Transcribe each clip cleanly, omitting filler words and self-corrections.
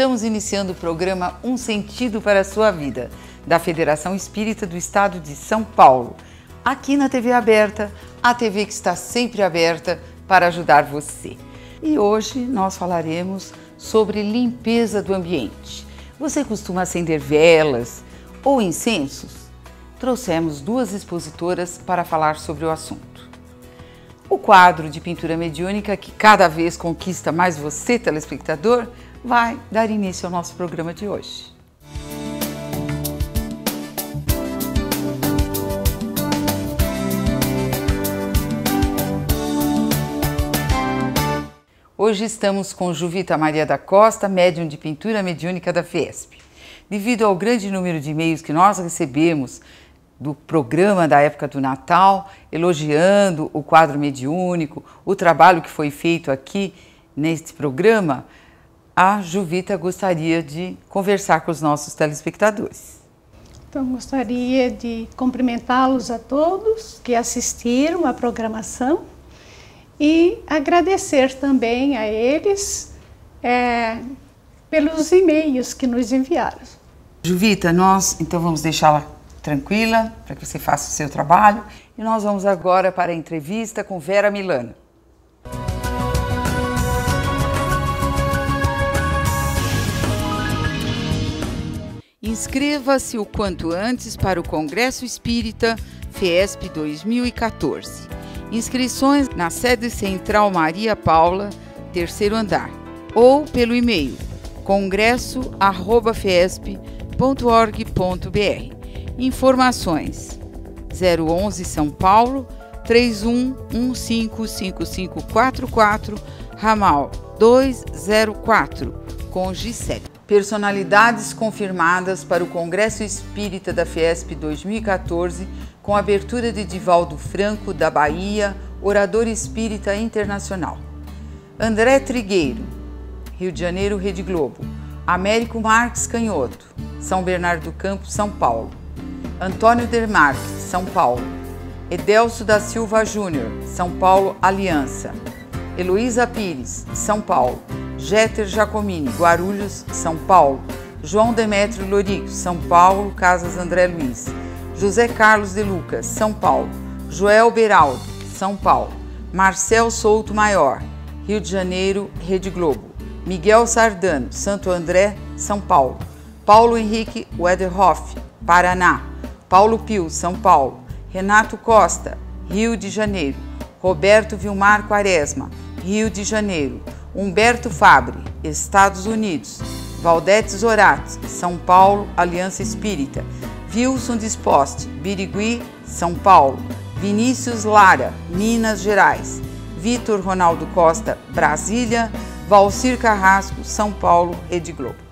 Estamos iniciando o programa Um Sentido para a Sua Vida, da Federação Espírita do Estado de São Paulo, aqui na TV Aberta, a TV que está sempre aberta para ajudar você. E hoje nós falaremos sobre limpeza do ambiente. Você costuma acender velas ou incensos? Trouxemos duas expositoras para falar sobre o assunto. O quadro de pintura mediúnica, que cada vez conquista mais você, telespectador, vai dar início ao nosso programa de hoje. Hoje estamos com Juvita Maria da Costa, médium de pintura mediúnica da Fiesp. Devido ao grande número de e-mails que nós recebemos do programa da época do Natal, elogiando o quadro mediúnico, o trabalho que foi feito aqui neste programa, a Juvita gostaria de conversar com os nossos telespectadores. Então, gostaria de cumprimentá-los a todos que assistiram à programação e agradecer também a eles pelos e-mails que nos enviaram. Juvita, nós então vamos deixá-la tranquila para que você faça o seu trabalho e nós vamos agora para a entrevista com Vera Milano. Inscreva-se o quanto antes para o Congresso Espírita Fiesp 2014. Inscrições na sede central Maria Paula, terceiro andar, ou pelo e-mail congresso@fiesp.org.br. Informações 011 São Paulo 31155544, ramal 204, com Gisele. Personalidades confirmadas para o Congresso Espírita da Fiesp 2014, com abertura de Divaldo Franco, da Bahia, orador espírita internacional. André Trigueiro, Rio de Janeiro, Rede Globo. Américo Marques Canhoto, São Bernardo do Campo, São Paulo. Antônio Dermarque, São Paulo. Edelso da Silva Júnior, São Paulo, Aliança. Heloísa Pires, São Paulo. Jeter Jacomini, Guarulhos, São Paulo. João Demétrio Lorico, São Paulo, Casas André Luiz. José Carlos de Lucas, São Paulo. Joel Beraldo, São Paulo. Marcel Souto Maior, Rio de Janeiro, Rede Globo. Miguel Sardano, Santo André, São Paulo. Paulo Henrique Wederhoff, Paraná. Paulo Pio, São Paulo. Renato Costa, Rio de Janeiro. Roberto Vilmar Quaresma, Rio de Janeiro. Humberto Fabre, Estados Unidos. Valdete Zorati, São Paulo, Aliança Espírita. Wilson Disposte, Birigui, São Paulo. Vinícius Lara, Minas Gerais. Vitor Ronaldo Costa, Brasília. Valcir Carrasco, São Paulo, Rede Globo.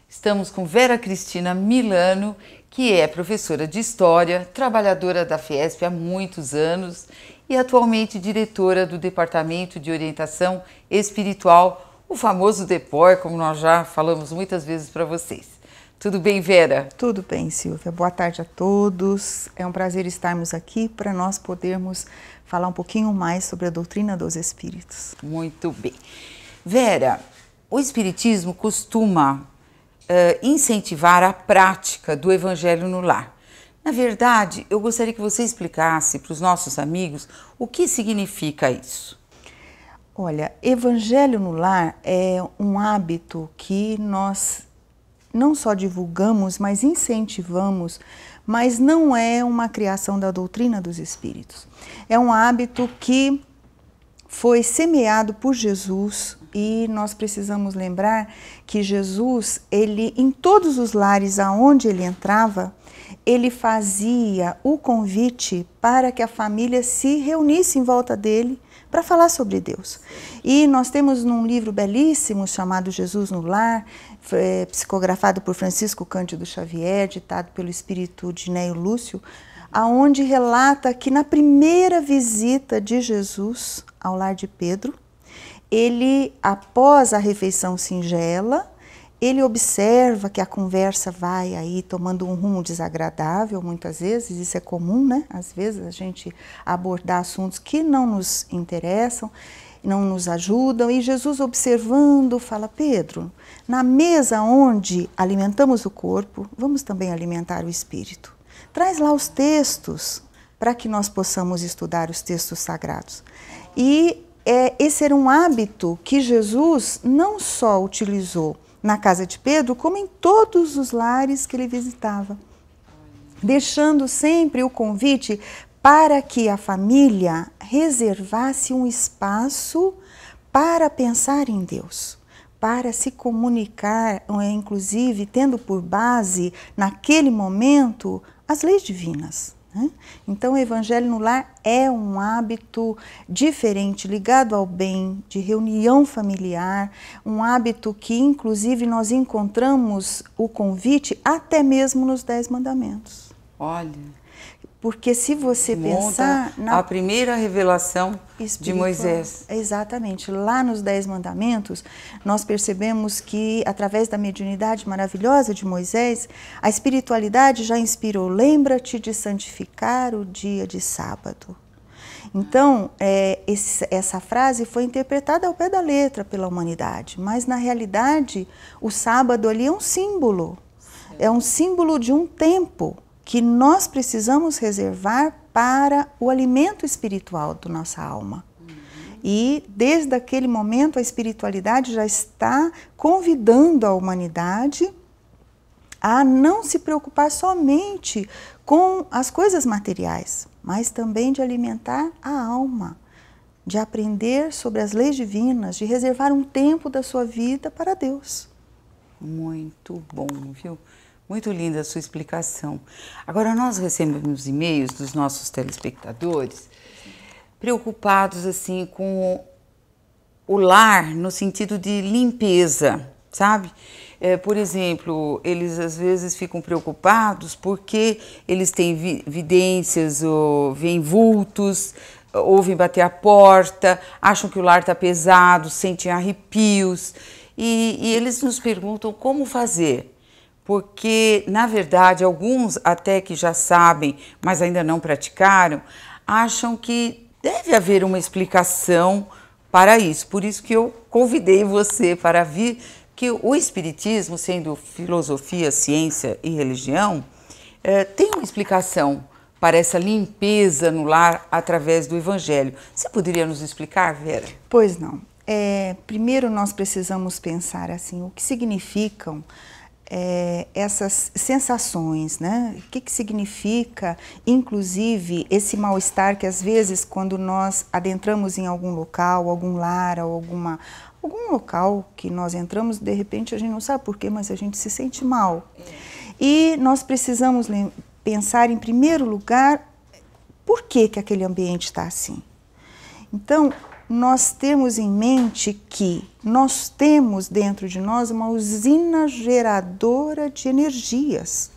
Estamos com Vera Cristina Milano, que é professora de História, trabalhadora da Fiesp há muitos anos e atualmente diretora do Departamento de Orientação Espiritual, o famoso DEPOR, como nós já falamos muitas vezes para vocês. Tudo bem, Vera? Tudo bem, Silvia. Boa tarde a todos. É um prazer estarmos aqui para nós podermos falar um pouquinho mais sobre a doutrina dos espíritos. Muito bem. Vera, o Espiritismo costuma incentivar a prática do Evangelho no lar. Na verdade, eu gostaria que você explicasse para os nossos amigos o que significa isso. Olha, Evangelho no lar é um hábito que nós não só divulgamos, mas incentivamos, mas não é uma criação da doutrina dos espíritos. É um hábito que foi semeado por Jesus e nós precisamos lembrar que Jesus, ele em todos os lares aonde ele entrava, ele fazia o convite para que a família se reunisse em volta dele para falar sobre Deus. E nós temos num livro belíssimo chamado Jesus no Lar, psicografado por Francisco Cândido Xavier, ditado pelo espírito de Neio Lúcio, aonde relata que na primeira visita de Jesus ao lar de Pedro, ele, após a refeição singela, ele observa que a conversa vai aí tomando um rumo desagradável, muitas vezes, isso é comum, né? Às vezes a gente abordar assuntos que não nos interessam, não nos ajudam, e Jesus observando fala: Pedro, na mesa onde alimentamos o corpo, vamos também alimentar o espírito. Traz lá os textos para que nós possamos estudar os textos sagrados. E esse era um hábito que Jesus não só utilizou na casa de Pedro, como em todos os lares que ele visitava, deixando sempre o convite para que a família reservasse um espaço para pensar em Deus, para se comunicar, inclusive tendo por base, naquele momento, as leis divinas. Então, o Evangelho no Lar é um hábito diferente, ligado ao bem, de reunião familiar, um hábito que, inclusive, nós encontramos o convite até mesmo nos 10 Mandamentos. Olha... Porque se você pensar... a primeira revelação de Moisés. Exatamente. Lá nos 10 Mandamentos, nós percebemos que, através da mediunidade maravilhosa de Moisés, a espiritualidade já inspirou: lembra-te de santificar o dia de sábado. Então, essa frase foi interpretada ao pé da letra pela humanidade, mas, na realidade, o sábado ali é um símbolo. É um símbolo de um tempo que nós precisamos reservar para o alimento espiritual da nossa alma. E desde aquele momento a espiritualidade já está convidando a humanidade a não se preocupar somente com as coisas materiais, mas também de alimentar a alma, de aprender sobre as leis divinas, de reservar um tempo da sua vida para Deus. Muito bom, viu? Muito linda a sua explicação. Agora, nós recebemos e-mails dos nossos telespectadores preocupados assim com o lar no sentido de limpeza, sabe? Por exemplo, eles às vezes ficam preocupados porque eles têm vidências ou veem vultos, ouvem bater a porta, acham que o lar está pesado, sentem arrepios e eles nos perguntam como fazer. Porque, na verdade, alguns até que já sabem, mas ainda não praticaram, acham que deve haver uma explicação para isso. Por isso que eu convidei você para vir, que o Espiritismo, sendo filosofia, ciência e religião, tem uma explicação para essa limpeza no lar através do Evangelho. Você poderia nos explicar, Vera? Pois não. Primeiro nós precisamos pensar assim, o que significam essas sensações, né? O que significa, inclusive, esse mal-estar que às vezes quando nós adentramos em algum local, algum lar, ou algum local que nós entramos, de repente a gente não sabe por quê, mas a gente se sente mal. E nós precisamos pensar, em primeiro lugar, por que aquele ambiente está assim. Então, nós temos em mente que nós temos dentro de nós uma usina geradora de energias,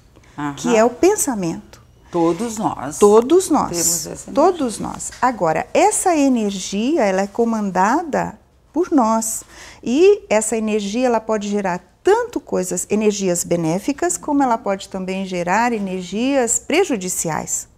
que é o pensamento. Todos nós. Todos nós. Temos essa energia. Todos nós. Agora, essa energia, ela é comandada por nós. E essa energia, ela pode gerar tanto energias benéficas, como ela pode também gerar energias prejudiciais.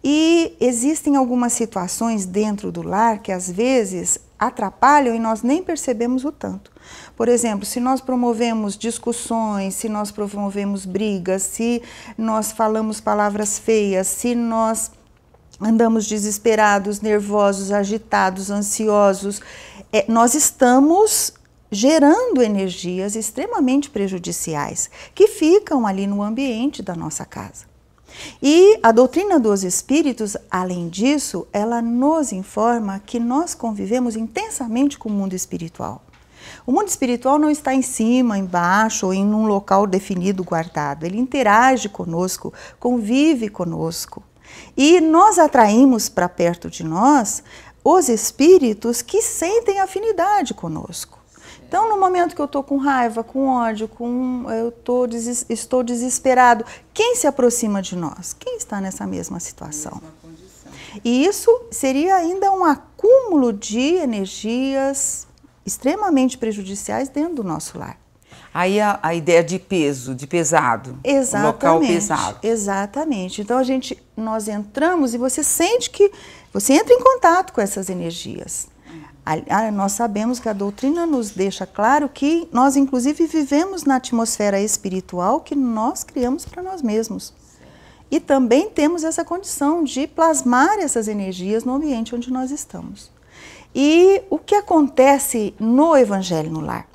E existem algumas situações dentro do lar que às vezes atrapalham e nós nem percebemos o tanto. Por exemplo, se nós promovemos discussões, se nós promovemos brigas, se nós falamos palavras feias, se nós andamos desesperados, nervosos, agitados, ansiosos, nós estamos gerando energias extremamente prejudiciais que ficam ali no ambiente da nossa casa. E a doutrina dos espíritos, além disso, ela nos informa que nós convivemos intensamente com o mundo espiritual. O mundo espiritual não está em cima, embaixo ou em um local definido, guardado. Ele interage conosco, convive conosco. E nós atraímos para perto de nós os espíritos que sentem afinidade conosco. Então, no momento que eu estou com raiva, com ódio, estou desesperado, quem se aproxima de nós? Quem está nessa mesma situação? E isso seria ainda um acúmulo de energias extremamente prejudiciais dentro do nosso lar. Aí a ideia de peso, de pesado, exatamente, o local pesado. Exatamente. Então nós entramos e você sente que você entra em contato com essas energias. Nós sabemos que a doutrina nos deixa claro que nós inclusive vivemos na atmosfera espiritual que nós criamos para nós mesmos. E também temos essa condição de plasmar essas energias no ambiente onde nós estamos. E o que acontece no Evangelho no Lar?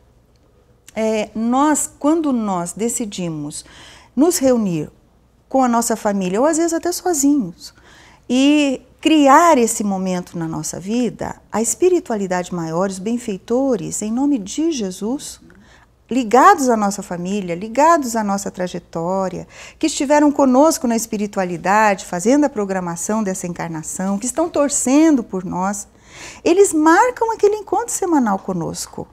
Quando nós decidimos nos reunir com a nossa família, ou às vezes até sozinhos, e criar esse momento na nossa vida, a espiritualidade maior, os benfeitores, em nome de Jesus, ligados à nossa família, ligados à nossa trajetória, que estiveram conosco na espiritualidade, fazendo a programação dessa encarnação, que estão torcendo por nós, eles marcam aquele encontro semanal conosco.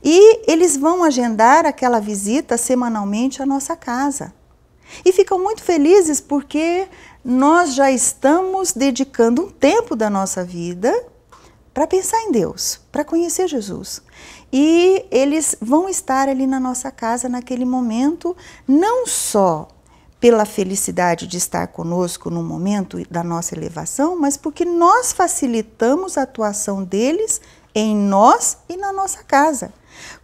E eles vão agendar aquela visita semanalmente à nossa casa. E ficam muito felizes porque nós já estamos dedicando um tempo da nossa vida para pensar em Deus, para conhecer Jesus. E eles vão estar ali na nossa casa naquele momento, não só pela felicidade de estar conosco no momento da nossa elevação, mas porque nós facilitamos a atuação deles em nós e na nossa casa.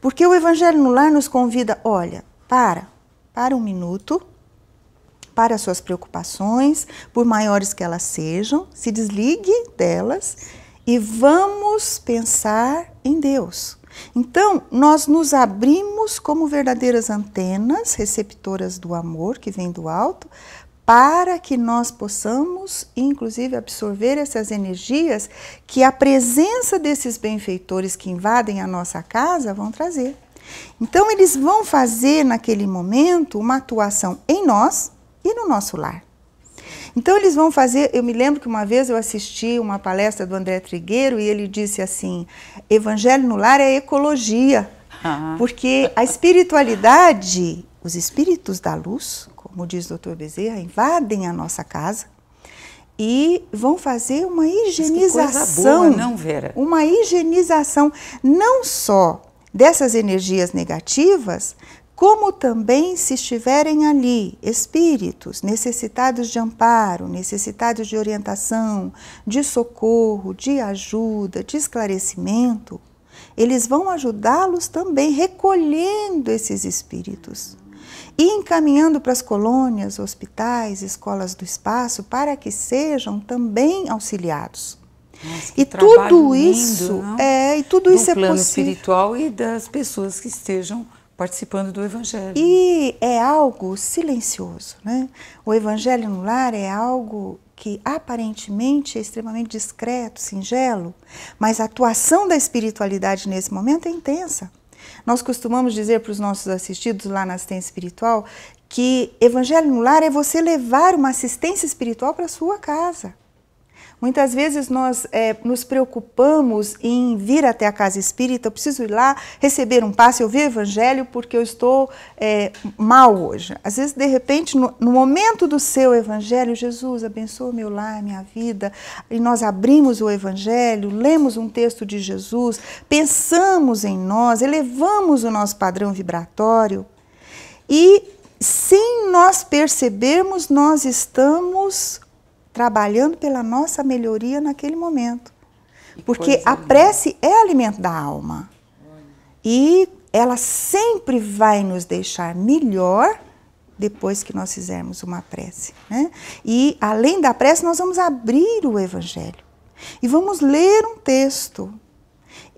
Porque o Evangelho no Lar nos convida, olha, para um minuto, para as suas preocupações, por maiores que elas sejam, se desligue delas e vamos pensar em Deus. Então, nós nos abrimos como verdadeiras antenas receptoras do amor que vem do alto, para que nós possamos, inclusive, absorver essas energias que a presença desses benfeitores que invadem a nossa casa vão trazer. Então, eles vão fazer, naquele momento, uma atuação em nós e no nosso lar. Então, eles vão fazer... Eu me lembro que uma vez eu assisti uma palestra do André Trigueiro e ele disse assim, Evangelho no Lar é ecologia, porque a espiritualidade, os espíritos da luz, como diz o Dr. Bezerra, invadem a nossa casa e vão fazer uma higienização. Mas que coisa boa, não, Vera? Uma higienização não só dessas energias negativas, como também se estiverem ali espíritos necessitados de amparo, necessitados de orientação, de socorro, de ajuda, de esclarecimento, eles vão ajudá-los também recolhendo esses espíritos e encaminhando para as colônias, hospitais, escolas do espaço, para que sejam também auxiliados. Nossa, e tudo isso lindo, e tudo isso é possível. Do plano espiritual e das pessoas que estejam participando do Evangelho. E é algo silencioso, né? O Evangelho no Lar é algo que aparentemente é extremamente discreto, singelo, mas a atuação da espiritualidade nesse momento é intensa. Nós costumamos dizer para os nossos assistidos lá na assistência espiritual que Evangelho no Lar é você levar uma assistência espiritual para a sua casa. Muitas vezes nós nos preocupamos em vir até a casa espírita, eu preciso ir lá receber um passe, ouvir o Evangelho porque eu estou mal hoje. Às vezes, de repente, no momento do seu Evangelho, Jesus abençoa meu lar, minha vida, e nós abrimos o Evangelho, lemos um texto de Jesus, pensamos em nós, elevamos o nosso padrão vibratório e, sem nós percebermos, nós estamos trabalhando pela nossa melhoria naquele momento. Porque a prece é alimento da alma. E ela sempre vai nos deixar melhor depois que nós fizermos uma prece, né? E além da prece, nós vamos abrir o Evangelho. E vamos ler um texto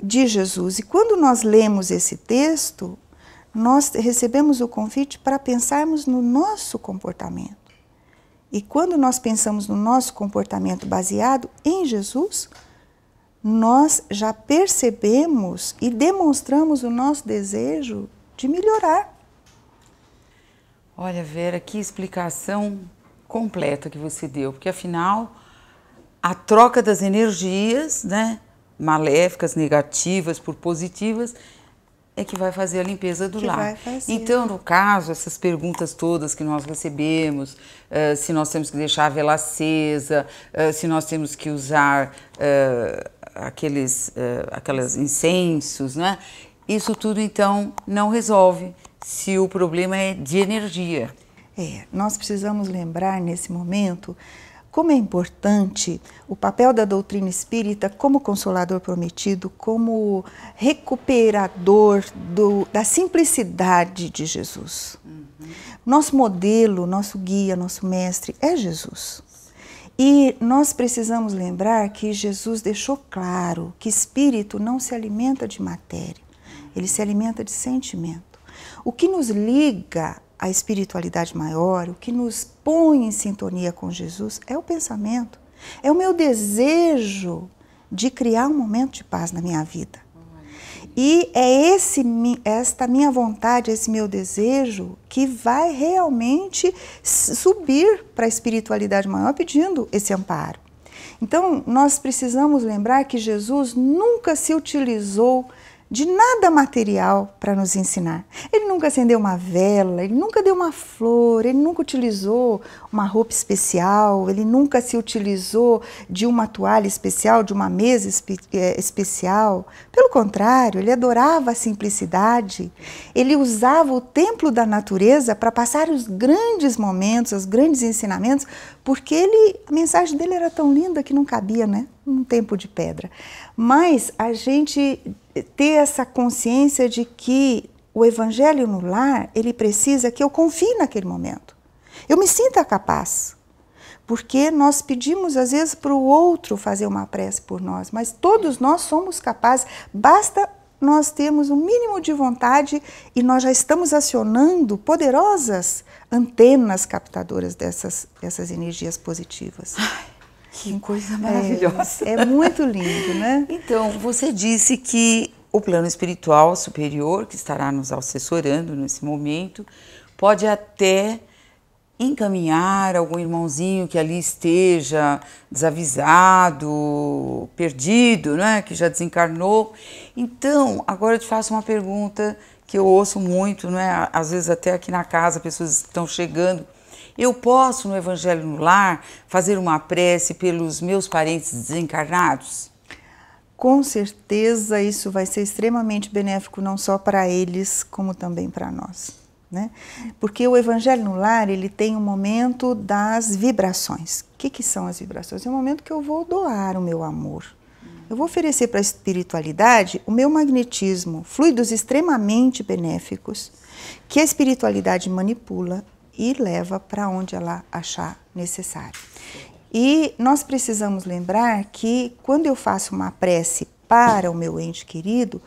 de Jesus. E quando nós lemos esse texto, nós recebemos o convite para pensarmos no nosso comportamento. E quando nós pensamos no nosso comportamento baseado em Jesus, nós já percebemos e demonstramos o nosso desejo de melhorar. Olha, Vera, que explicação completa que você deu, porque afinal a troca das energias, né, maléficas, negativas por positivas, é que vai fazer a limpeza do lar. Então, no caso, essas perguntas todas que nós recebemos, se nós temos que deixar a vela acesa, se nós temos que usar aqueles incensos, né? isso tudo então não resolve se o problema é de energia. Nós precisamos lembrar nesse momento como é importante o papel da doutrina espírita como consolador prometido, como recuperador da simplicidade de Jesus. Nosso modelo, nosso guia, nosso mestre é Jesus. E nós precisamos lembrar que Jesus deixou claro que espírito não se alimenta de matéria, ele se alimenta de sentimento. O que nos liga à espiritualidade maior, o que nos põe em sintonia com Jesus é o pensamento, é o meu desejo de criar um momento de paz na minha vida. E é esta minha vontade, esse meu desejo que vai realmente subir para a espiritualidade maior pedindo esse amparo. Então, nós precisamos lembrar que Jesus nunca se utilizou de nada material para nos ensinar. Ele nunca acendeu uma vela, ele nunca deu uma flor, ele nunca utilizou uma roupa especial, ele nunca se utilizou de uma toalha especial, de uma mesa especial. Pelo contrário, ele adorava a simplicidade. Ele usava o templo da natureza para passar os grandes momentos, os grandes ensinamentos, porque a mensagem dele era tão linda que não cabia, né, num tempo de pedra. Mas a gente ter essa consciência de que o evangelho no lar, ele precisa que eu confie naquele momento. Eu me sinta capaz. Porque nós pedimos às vezes para o outro fazer uma prece por nós, mas todos nós somos capazes, basta nós termos um mínimo de vontade e nós já estamos acionando poderosas antenas captadoras dessas energias positivas. Que coisa maravilhosa. É muito lindo, né? Então, você disse que o plano espiritual superior, que estará nos assessorando nesse momento, pode até encaminhar algum irmãozinho que ali esteja desavisado, perdido, né? Que já desencarnou. Então, agora eu te faço uma pergunta que eu ouço muito, né? Às vezes até aqui na casa, pessoas estão chegando. Eu posso, no Evangelho no Lar, fazer uma prece pelos meus parentes desencarnados? Com certeza isso vai ser extremamente benéfico, não só para eles, como também para nós, né? Porque o Evangelho no Lar, ele tem um momento das vibrações. O que são as vibrações? É o momento que eu vou doar o meu amor. Eu vou oferecer para a espiritualidade o meu magnetismo, fluidos extremamente benéficos, que a espiritualidade manipula e leva para onde ela achar necessário. E nós precisamos lembrar que quando eu faço uma prece para o meu ente querido,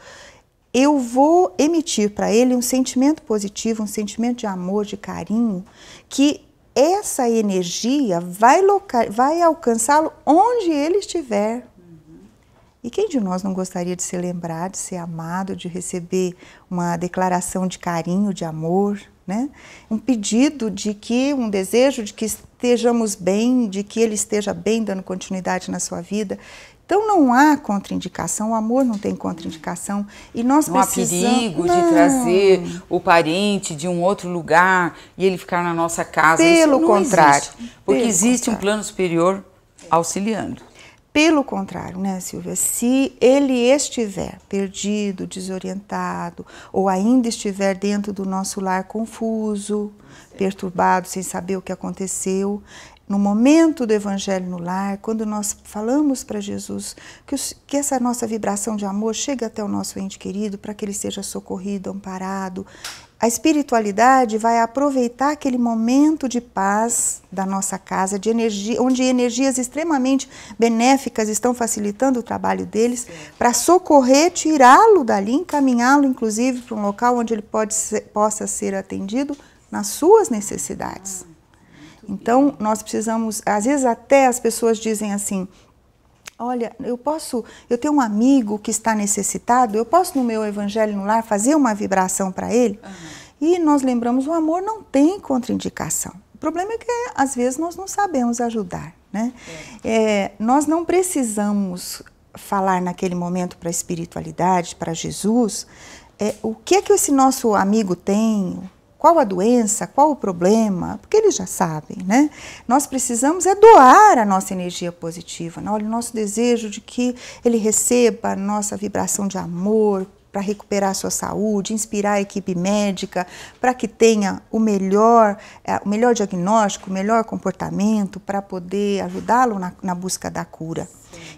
eu vou emitir para ele um sentimento positivo, um sentimento de amor, de carinho, que essa energia vai alcançá-lo onde ele estiver. E quem de nós não gostaria de ser lembrado, de ser amado, de receber uma declaração de carinho, de amor, né? Um pedido de que, um desejo de que estejamos bem, de que ele esteja bem, dando continuidade na sua vida. Então não há contraindicação, o amor não tem contraindicação. E nós não precisamos... há perigo de trazer o parente de um outro lugar e ele ficar na nossa casa. Pelo Isso não contrário. Existe, porque existe um plano superior auxiliando. Pelo contrário, né, Silvia? Se ele estiver perdido, desorientado, ou ainda estiver dentro do nosso lar confuso, perturbado, sem saber o que aconteceu, no momento do Evangelho no Lar, quando nós falamos para Jesus que essa nossa vibração de amor chegue até o nosso ente querido, para que ele seja socorrido, amparado, a espiritualidade vai aproveitar aquele momento de paz da nossa casa, de energia, onde energias extremamente benéficas estão facilitando o trabalho deles, para socorrer, tirá-lo dali, encaminhá-lo inclusive para um local onde ele possa ser atendido nas suas necessidades. Então, nós precisamos, às vezes até as pessoas dizem assim, olha, eu tenho um amigo que está necessitado, eu posso no meu Evangelho no Lar fazer uma vibração para ele? E nós lembramos, o amor não tem contraindicação. O problema é que às vezes nós não sabemos ajudar, né? Nós não precisamos falar naquele momento para a espiritualidade, para Jesus, o que é que esse nosso amigo tem, qual a doença, qual o problema, porque eles já sabem, né? Nós precisamos doar a nossa energia positiva, né? Olha, o nosso desejo de que ele receba a nossa vibração de amor, para recuperar a sua saúde, inspirar a equipe médica para que tenha o melhor diagnóstico, o melhor comportamento para poder ajudá-lo na busca da cura.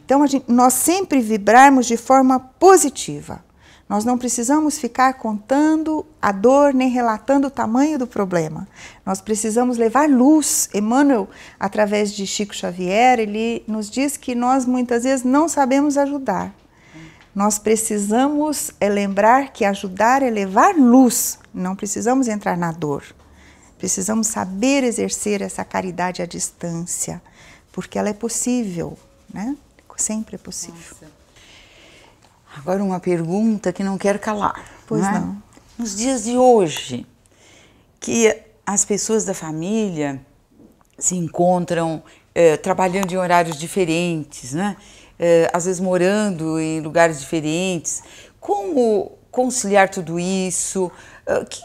Então, nós sempre vibrarmos de forma positiva. Nós não precisamos ficar contando a dor nem relatando o tamanho do problema. Nós precisamos levar luz. Emmanuel, através de Chico Xavier, ele nos diz que nós muitas vezes não sabemos ajudar. Nós precisamos lembrar que ajudar é levar luz. Não precisamos entrar na dor. Precisamos saber exercer essa caridade à distância, porque ela é possível, né? Sempre é possível. Nossa. Agora uma pergunta que não quero calar. Pois não. Nos dias de hoje, que as pessoas da família se encontram trabalhando em horários diferentes, né? Às vezes morando em lugares diferentes. Como conciliar tudo isso?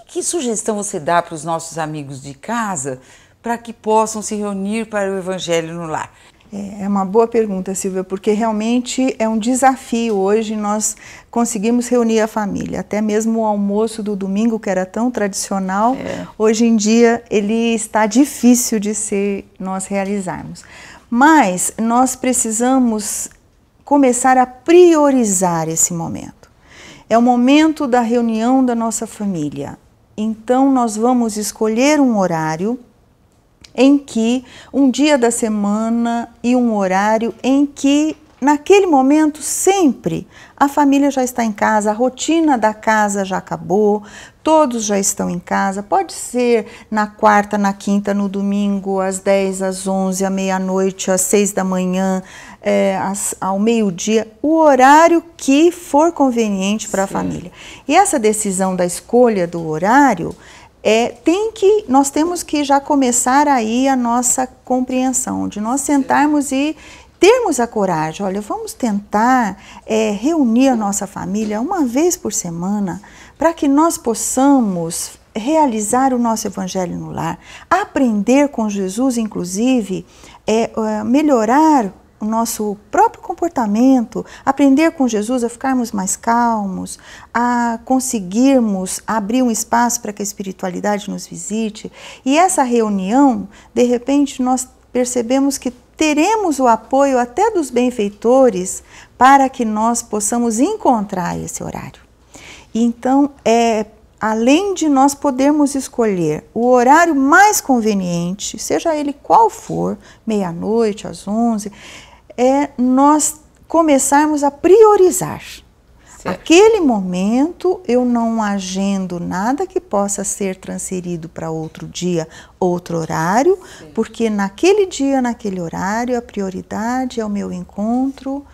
Que sugestão você dá para os nossos amigos de casa para que possam se reunir para o Evangelho no Lar? É uma boa pergunta, Silvia, porque realmente é um desafio hoje nós conseguimos reunir a família. Até mesmo o almoço do domingo, que era tão tradicional, hoje em dia ele está difícil de nós realizarmos. Mas nós precisamos começar a priorizar esse momento. É o momento da reunião da nossa família. Então nós vamos escolher um horário em que um dia da semana e um horário em que, naquele momento, sempre a família já está em casa, a rotina da casa já acabou, todos já estão em casa. Pode ser na quarta, na quinta, no domingo, às 10, às 11, à meia-noite, às 6 da manhã, ao meio-dia, o horário que for conveniente para a família. E essa decisão da escolha do horário nós temos que já começar aí a nossa compreensão, de nós sentarmos e termos a coragem. Olha, vamos tentar reunir a nossa família uma vez por semana para que nós possamos realizar o nosso Evangelho no Lar, aprender com Jesus, inclusive, melhorar o nosso próprio comportamento, aprender com Jesus a ficarmos mais calmos, a conseguirmos abrir um espaço para que a espiritualidade nos visite. E essa reunião, de repente, nós percebemos que teremos o apoio até dos benfeitores para que nós possamos encontrar esse horário. Então, além de nós podermos escolher o horário mais conveniente, seja ele qual for, meia-noite, às 11, nós começarmos a priorizar. Certo. Aquele momento eu não agendo nada que possa ser transferido para outro dia, outro horário, sim, porque naquele dia, naquele horário, a prioridade é o meu encontro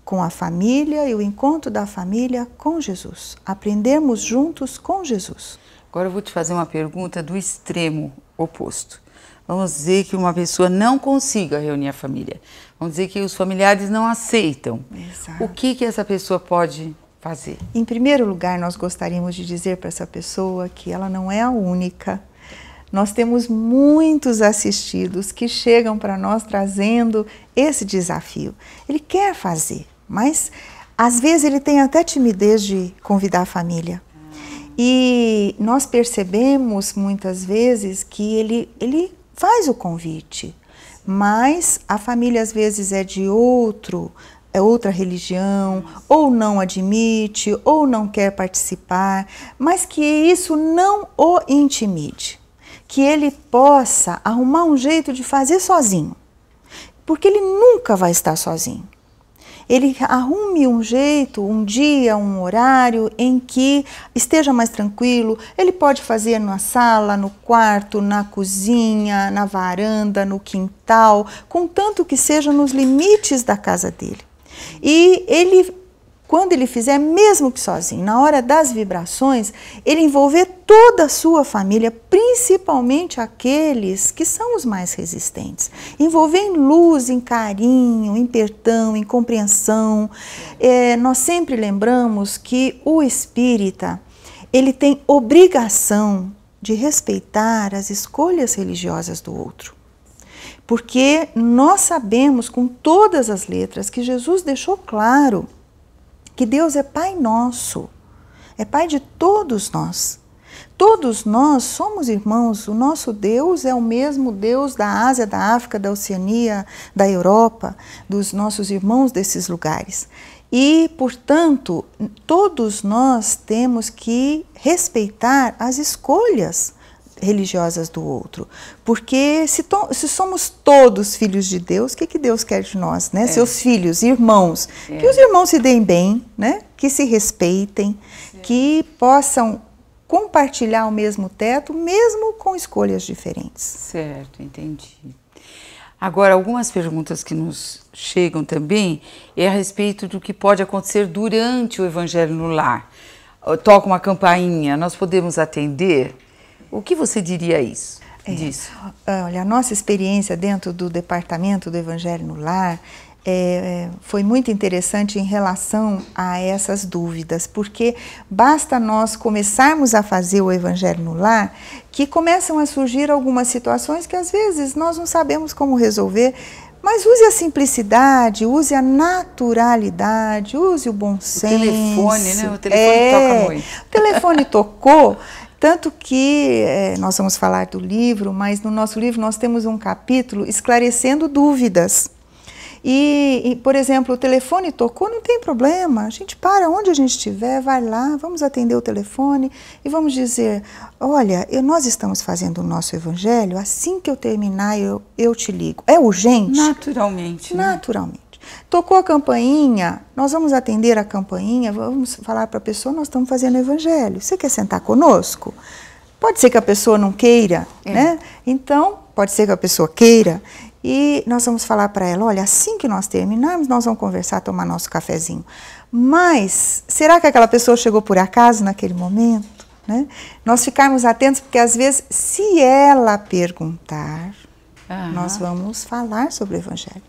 com a família e o encontro da família com Jesus. Aprendermos juntos com Jesus. Agora eu vou te fazer uma pergunta do extremo oposto. Vamos dizer que uma pessoa não consiga reunir a família. Vamos dizer que os familiares não aceitam. Exato. O que essa pessoa pode fazer? Em primeiro lugar, nós gostaríamos de dizer para essa pessoa que ela não é a única. Nós temos muitos assistidos que chegam para nós trazendo esse desafio. Ele quer fazer, mas às vezes ele tem até timidez de convidar a família. E nós percebemos muitas vezes que ele faz o convite, mas a família às vezes é de outra religião, ou não admite, ou não quer participar, mas que isso não o intimide, que ele possa arrumar um jeito de fazer sozinho, porque ele nunca vai estar sozinho. Ele arrume um jeito, um dia, um horário em que esteja mais tranquilo. Ele pode fazer na sala, no quarto, na cozinha, na varanda, no quintal, contanto que seja nos limites da casa dele. E quando ele fizer, mesmo que sozinho, na hora das vibrações, ele envolver toda a sua família, principalmente aqueles que são os mais resistentes. Envolver em luz, em carinho, em perdão, em compreensão. Nós sempre lembramos que o espírita, ele tem obrigação de respeitar as escolhas religiosas do outro. Porque nós sabemos com todas as letras que Jesus deixou claro que Deus é Pai nosso, é Pai de todos nós. Todos nós somos irmãos, o nosso Deus é o mesmo Deus da Ásia, da África, da Oceania, da Europa, dos nossos irmãos desses lugares. E, portanto, todos nós temos que respeitar as escolhas religiosas do outro. Porque se somos todos filhos de Deus, o que Deus quer de nós, né? Seus filhos, irmãos. Que os irmãos se deem bem, né? Que se respeitem, que possam compartilhar o mesmo teto, mesmo com escolhas diferentes. Certo, entendi. Agora, algumas perguntas que nos chegam também é a respeito do que pode acontecer durante o Evangelho no Lar. Toca uma campainha, nós podemos atender? O que você diria disso? Olha, a nossa experiência dentro do Departamento do Evangelho no Lar foi muito interessante em relação a essas dúvidas, porque basta nós começarmos a fazer o Evangelho no Lar que começam a surgir algumas situações que às vezes nós não sabemos como resolver, mas use a simplicidade, use a naturalidade, use o bom senso. O telefone, né? O telefone toca muito. O telefone tocou. Tanto que nós vamos falar do livro, mas no nosso livro nós temos um capítulo esclarecendo dúvidas. E, por exemplo, o telefone tocou, não tem problema, a gente para onde a gente estiver, vai lá, vamos atender o telefone e vamos dizer, olha, nós estamos fazendo o nosso evangelho, assim que eu terminar eu te ligo. É urgente? Naturalmente. Naturalmente. Tocou a campainha, nós vamos atender a campainha, vamos falar para a pessoa, nós estamos fazendo o evangelho. Você quer sentar conosco? Pode ser que a pessoa não queira, né? Então, pode ser que a pessoa queira. E nós vamos falar para ela, olha, assim que nós terminarmos, nós vamos conversar, tomar nosso cafezinho. Mas, será que aquela pessoa chegou por acaso naquele momento? Né? Nós ficarmos atentos, porque às vezes, se ela perguntar, nós vamos falar sobre o Evangelho.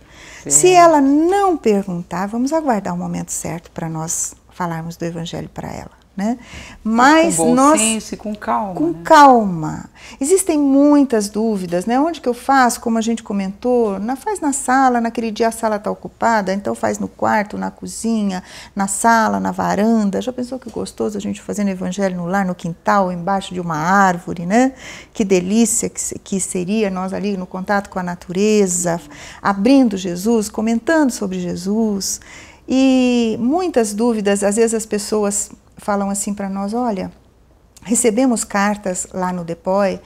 Se ela não perguntar, vamos aguardar o momento certo para nós falarmos do Evangelho para ela. Né? Mas com bom senso e com calma. Com calma. Existem muitas dúvidas, né? Onde que eu faço, como a gente comentou, faz na sala, naquele dia a sala está ocupada, então faz no quarto, na cozinha, na sala, na varanda. Já pensou que gostoso a gente fazendo evangelho no lar, no quintal, embaixo de uma árvore, né? Que delícia que seria nós ali no contato com a natureza, abrindo Jesus, comentando sobre Jesus. E muitas dúvidas, às vezes as pessoas falam assim para nós, olha, recebemos cartas lá no DEPOI,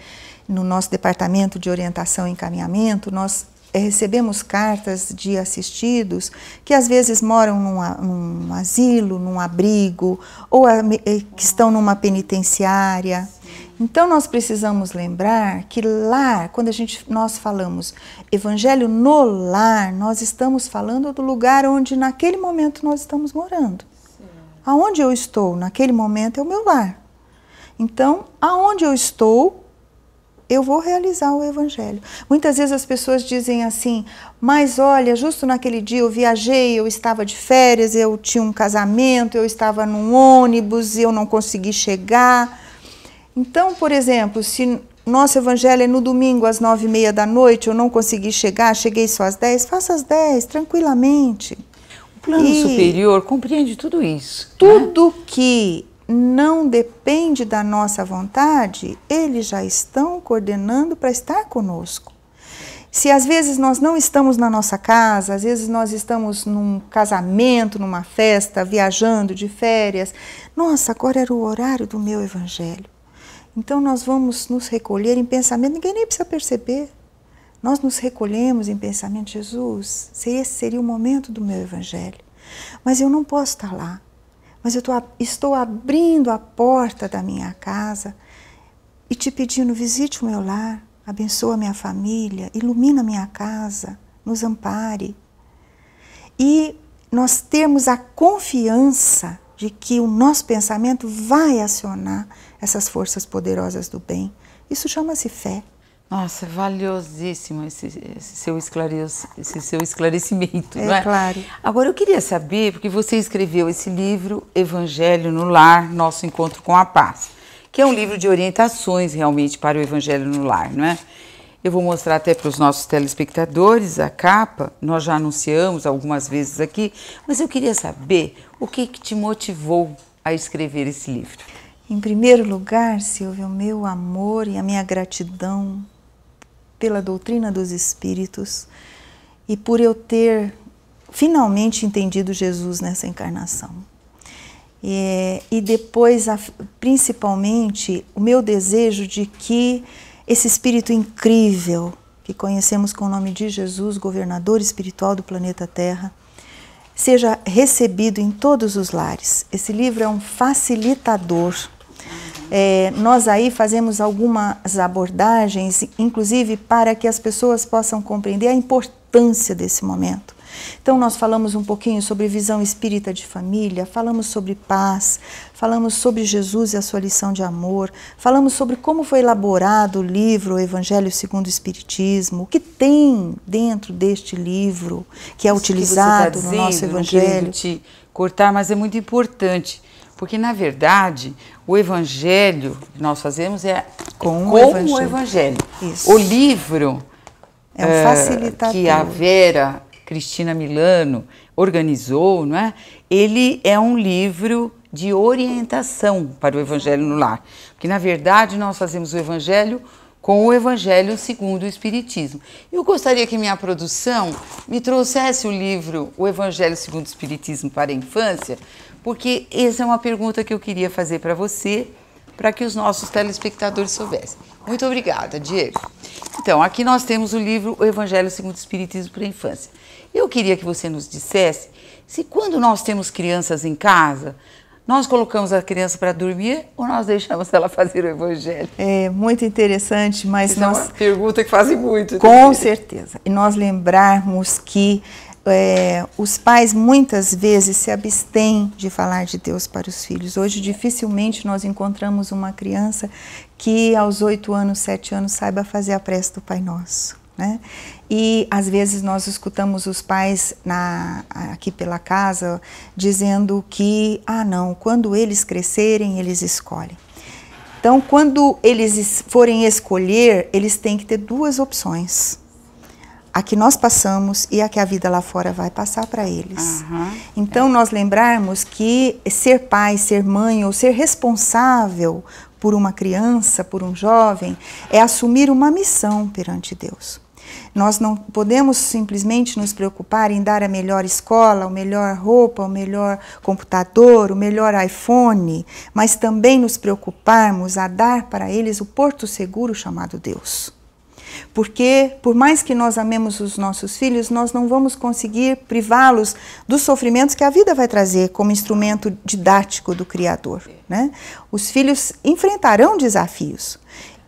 no nosso departamento de orientação e encaminhamento, nós recebemos cartas de assistidos que às vezes moram num asilo, num abrigo, ou que estão numa penitenciária. Então nós precisamos lembrar que lar, quando nós falamos evangelho no lar, nós estamos falando do lugar onde naquele momento nós estamos morando. Aonde eu estou naquele momento é o meu lar. Então, aonde eu estou, eu vou realizar o evangelho. Muitas vezes as pessoas dizem assim, mas olha, justo naquele dia eu viajei, eu estava de férias, eu tinha um casamento, eu estava num ônibus, eu não consegui chegar. Então, por exemplo, se nosso evangelho é no domingo às 9h30 da noite, eu não consegui chegar, cheguei só às 10, faça às 10, tranquilamente. O plano superior compreende tudo isso. Tudo que não depende da nossa vontade, eles já estão coordenando para estar conosco. Se às vezes nós não estamos na nossa casa, às vezes nós estamos num casamento, numa festa, viajando de férias, nossa, agora era o horário do meu evangelho. Então nós vamos nos recolher em pensamento, ninguém nem precisa perceber. Nós nos recolhemos em pensamento, Jesus, esse seria o momento do meu evangelho. Mas eu não posso estar lá. Mas eu estou abrindo a porta da minha casa e te pedindo, visite o meu lar, abençoa a minha família, ilumina a minha casa, nos ampare. E nós temos a confiança de que o nosso pensamento vai acionar essas forças poderosas do bem. Isso chama-se fé. Nossa, valiosíssimo esse seu esclarecimento, não é? Claro. Agora, eu queria saber, porque você escreveu esse livro, Evangelho no Lar, Nosso Encontro com a Paz, que é um livro de orientações realmente para o Evangelho no Lar, não é? Eu vou mostrar até para os nossos telespectadores a capa, nós já anunciamos algumas vezes aqui, mas eu queria saber o que te motivou a escrever esse livro. Em primeiro lugar, Silvia, o meu amor e a minha gratidão pela doutrina dos Espíritos e por eu ter finalmente entendido Jesus nessa encarnação. E depois, principalmente, o meu desejo de que esse Espírito incrível, que conhecemos com o nome de Jesus, governador espiritual do planeta Terra, seja recebido em todos os lares. Esse livro é um facilitador. Nós aí fazemos algumas abordagens, inclusive para que as pessoas possam compreender a importância desse momento. Então nós falamos um pouquinho sobre visão espírita de família, falamos sobre paz, falamos sobre Jesus e a sua lição de amor, falamos sobre como foi elaborado o livro O Evangelho segundo o Espiritismo, o que tem dentro deste livro que é utilizado no nosso Evangelho. Não querendo te cortar, mas é muito importante, porque na verdade o Evangelho que nós fazemos é com o Evangelho. Isso. O livro é um facilitador. Que a Vera Cristina Milano organizou, não é? Ele é um livro de orientação para o Evangelho no Lar. Porque, na verdade, nós fazemos o Evangelho com o Evangelho segundo o Espiritismo. Eu gostaria que minha produção me trouxesse o livro O Evangelho segundo o Espiritismo para a Infância, porque essa é uma pergunta que eu queria fazer para você, para que os nossos telespectadores soubessem. Muito obrigada, Diego. Então, aqui nós temos o livro O Evangelho segundo o Espiritismo para a Infância. Eu queria que você nos dissesse se quando nós temos crianças em casa, nós colocamos a criança para dormir ou nós deixamos ela fazer o Evangelho? É muito interessante, mas Essa é uma pergunta que fazem muito. Com certeza. E nós lembrarmos que os pais muitas vezes se abstêm de falar de Deus para os filhos. Hoje dificilmente nós encontramos uma criança que aos 8 anos, 7 anos saiba fazer a prece do Pai Nosso, né? E às vezes nós escutamos os pais aqui pela casa dizendo que, não, quando eles crescerem, eles escolhem. Então, quando eles forem escolher, eles têm que ter duas opções. A que nós passamos e a que a vida lá fora vai passar para eles. Então, nós lembrarmos que ser pai, ser mãe ou ser responsável por uma criança, por um jovem, é assumir uma missão perante Deus. Nós não podemos simplesmente nos preocupar em dar a melhor escola, a melhor roupa, o melhor computador, o melhor iPhone, mas também nos preocuparmos a dar para eles o porto seguro chamado Deus. Porque, por mais que nós amemos os nossos filhos, nós não vamos conseguir privá-los dos sofrimentos que a vida vai trazer como instrumento didático do Criador, né? Os filhos enfrentarão desafios.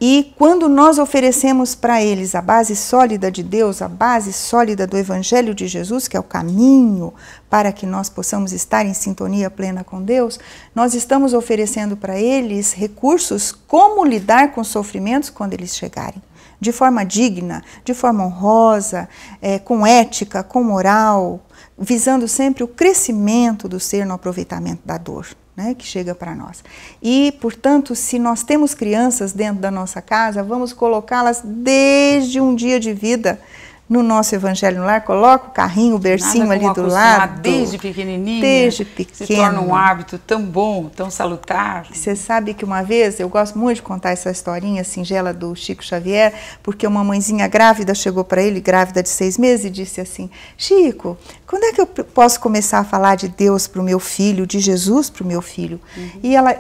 E quando nós oferecemos para eles a base sólida de Deus, a base sólida do Evangelho de Jesus, que é o caminho para que nós possamos estar em sintonia plena com Deus, nós estamos oferecendo para eles recursos como lidar com os sofrimentos quando eles chegarem. De forma digna, de forma honrosa, com ética, com moral, visando sempre o crescimento do ser no aproveitamento da dor, né, que chega para nós. E, portanto, se nós temos crianças dentro da nossa casa, vamos colocá-las desde um dia de vida no nosso Evangelho no Lar. Coloca o carrinho, o bercinho ali do lado. Desde pequenininha. Desde pequeno. Se torna um hábito tão bom, tão salutar. Você sabe que uma vez, eu gosto muito de contar essa historinha singela do Chico Xavier, porque uma mãezinha grávida chegou para ele, grávida de 6 meses, e disse assim: Chico, quando é que eu posso começar a falar de Deus para o meu filho, de Jesus para o meu filho?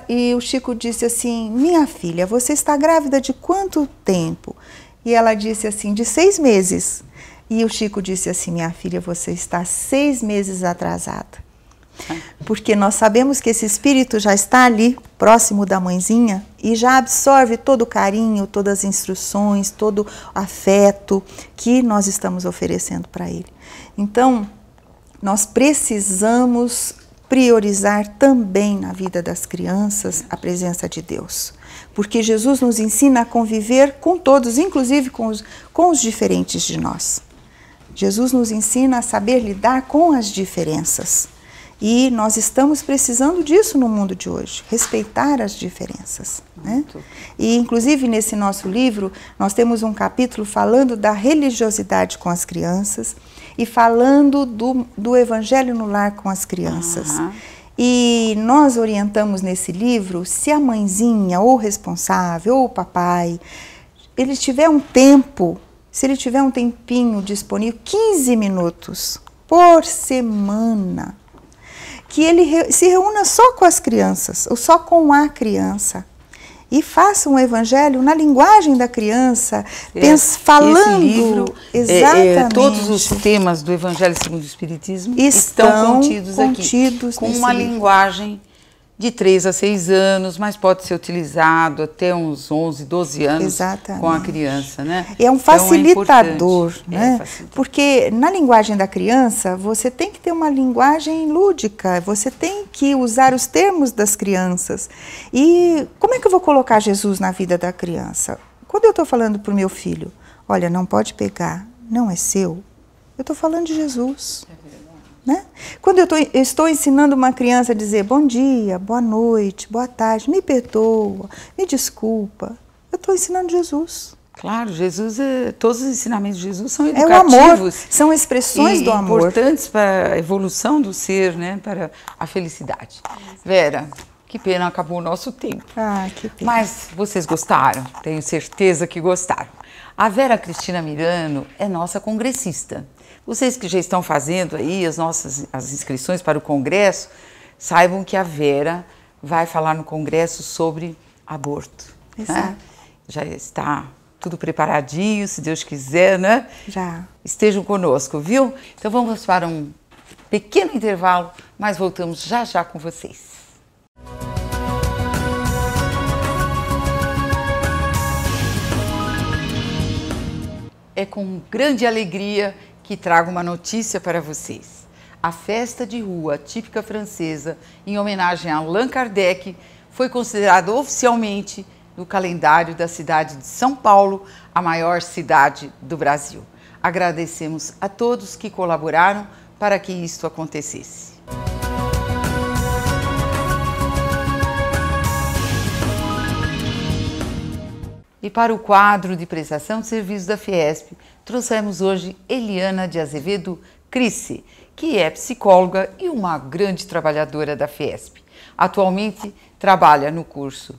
E o Chico disse assim: minha filha, você está grávida de quanto tempo? E ela disse assim: de 6 meses. E o Chico disse assim: minha filha, você está 6 meses atrasada. Porque nós sabemos que esse espírito já está ali, próximo da mãezinha, e já absorve todo o carinho, todas as instruções, todo o afeto que nós estamos oferecendo para ele. Então, nós precisamos priorizar também na vida das crianças a presença de Deus. Porque Jesus nos ensina a conviver com todos, inclusive com os diferentes de nós. Jesus nos ensina a saber lidar com as diferenças. E nós estamos precisando disso no mundo de hoje, respeitar as diferenças, né? E, inclusive, nesse nosso livro, nós temos um capítulo falando da religiosidade com as crianças e falando do evangelho no lar com as crianças. E nós orientamos nesse livro, se a mãezinha, ou o responsável, ou o papai, ele tiver um tempo, se ele tiver um tempinho disponível, 15 minutos por semana, que ele se reúna só com as crianças, ou só com a criança, e faça um evangelho na linguagem da criança, falando. Esse livro, exatamente. Todos os temas do Evangelho segundo o Espiritismo estão contidos aqui, com uma linguagem de 3 a 6 anos, mas pode ser utilizado até uns 11, 12 anos com a criança, né? E é um facilitador, né? Porque na linguagem da criança, você tem que ter uma linguagem lúdica, você tem que usar os termos das crianças. E como é que eu vou colocar Jesus na vida da criança? Quando eu estou falando para o meu filho, olha, não pode pegar, não é seu, eu estou falando de Jesus. Né? Quando eu estou ensinando uma criança a dizer bom dia, boa noite, boa tarde, me perdoa, me desculpa, eu estou ensinando Jesus. Claro, Jesus, todos os ensinamentos de Jesus são educativos. É o amor, são expressões do amor. Importantes para a evolução do ser, né? Para a felicidade. Vera, que pena, acabou o nosso tempo. Que pena. Mas vocês gostaram, tenho certeza que gostaram. A Vera Cristina Mirano é nossa congressista. Vocês que já estão fazendo aí as inscrições para o congresso, saibam que a Vera vai falar no congresso sobre aborto. Né? Já está tudo preparadinho, se Deus quiser, né? Já. Estejam conosco, viu? Então vamos para um pequeno intervalo, mas voltamos já já com vocês. É com grande alegria que trago uma notícia para vocês. A festa de rua típica francesa, em homenagem a Allan Kardec, foi considerada oficialmente no calendário da cidade de São Paulo, a maior cidade do Brasil. Agradecemos a todos que colaboraram para que isto acontecesse. E para o quadro de prestação de serviços da Fiesp, trouxemos hoje Eliana de Azevedo Crice, que é psicóloga e uma grande trabalhadora da Fiesp. Atualmente trabalha no curso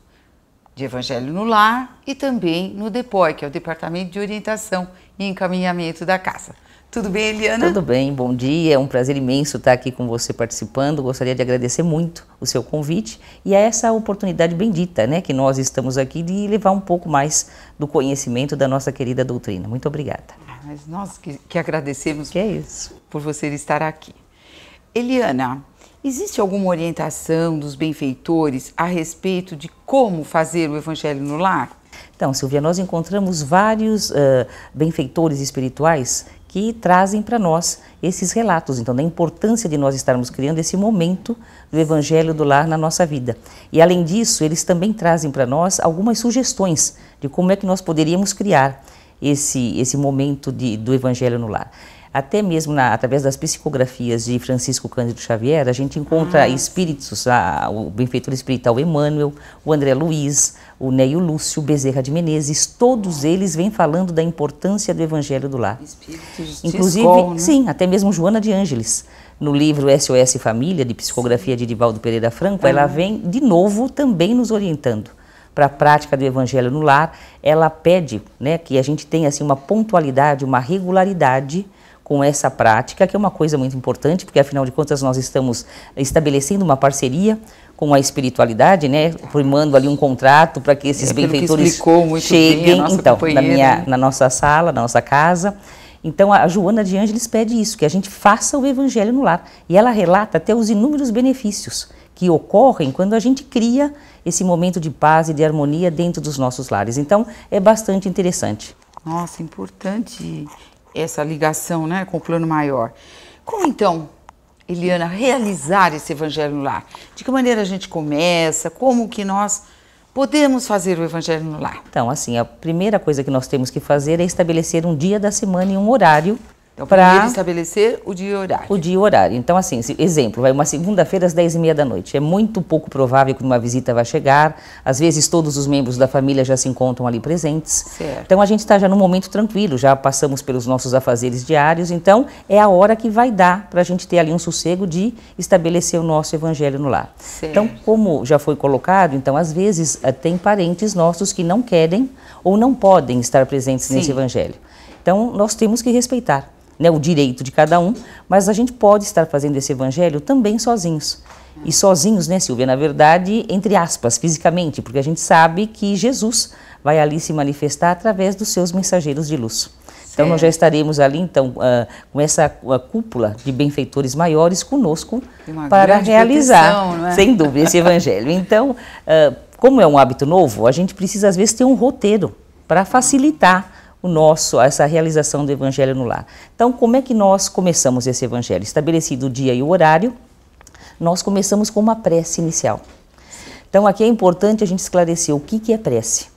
de Evangelho no Lar e também no DEPOI, que é o Departamento de Orientação e Encaminhamento da Casa. Tudo bem, Eliana? Tudo bem, bom dia, é um prazer imenso estar aqui com você participando. Gostaria de agradecer muito o seu convite e a essa oportunidade bendita, né, que nós estamos aqui de levar um pouco mais do conhecimento da nossa querida doutrina. Muito obrigada. Mas nós que agradecemos que é isso. Por você estar aqui. Eliana, existe alguma orientação dos benfeitores a respeito de como fazer o Evangelho no Lar? Então, Silvia, nós encontramos vários benfeitores espirituais que trazem para nós esses relatos, então, da importância de nós estarmos criando esse momento do Evangelho do Lar na nossa vida. E, além disso, eles também trazem para nós algumas sugestões de como é que nós poderíamos criar esse momento do Evangelho no Lar. Até mesmo através das psicografias de Francisco Cândido Xavier, a gente encontra espíritos, o benfeitor espiritual Emmanuel, o André Luiz, o Neio Lúcio, Bezerra de Menezes, todos eles vêm falando da importância do Evangelho do Lar. Espíritos inclusive, escola, né? Sim, até mesmo Joana de Ângeles, no livro SOS Família, de psicografia de Divaldo Pereira Franco, ela vem de novo também nos orientando para a prática do Evangelho no Lar. Ela pede, né, que a gente tenha assim, uma pontualidade, uma regularidade com essa prática, que é uma coisa muito importante, porque afinal de contas nós estamos estabelecendo uma parceria com a espiritualidade, né, formando ali um contrato para que esses benfeitores cheguem então, na nossa sala, na nossa casa. Então a Joana de Ângeles pede isso, que a gente faça o Evangelho no Lar. E ela relata até os inúmeros benefícios que ocorrem quando a gente cria esse momento de paz e de harmonia dentro dos nossos lares. Então é bastante interessante. Nossa, importante essa ligação, né, com o plano maior. Como então, Eliana, realizar esse Evangelho no Lar? De que maneira a gente começa? Como que nós podemos fazer o Evangelho no Lar? Então, assim, a primeira coisa que nós temos que fazer é estabelecer um dia da semana e um horário Então, primeiro estabelecer o dia e horário. O dia e horário. Então, assim, exemplo, vai uma segunda-feira às 10h30 da noite. É muito pouco provável que uma visita vai chegar. Às vezes, todos os membros da família já se encontram ali presentes. Certo. Então, a gente está já num momento tranquilo, já passamos pelos nossos afazeres diários. Então, é a hora que vai dar para a gente ter ali um sossego de estabelecer o nosso evangelho no lar. Certo. Então, como já foi colocado, então, às vezes, tem parentes nossos que não querem ou não podem estar presentes nesse evangelho. Então, nós temos que respeitar, né, o direito de cada um, mas a gente pode estar fazendo esse evangelho também sozinhos. E sozinhos, né, Silvia, na verdade, entre aspas, fisicamente, porque a gente sabe que Jesus vai ali se manifestar através dos seus mensageiros de luz. Então, nós já estaremos ali, então, com essa cúpula de benfeitores maiores conosco para realizar, não é? Sem dúvida, esse evangelho. Então, como é um hábito novo, a gente precisa, às vezes, ter um roteiro para facilitar essa realização do evangelho no lar. Então, como é que nós começamos esse evangelho? Estabelecido o dia e o horário, nós começamos com uma prece inicial. Então, aqui é importante a gente esclarecer o que é prece.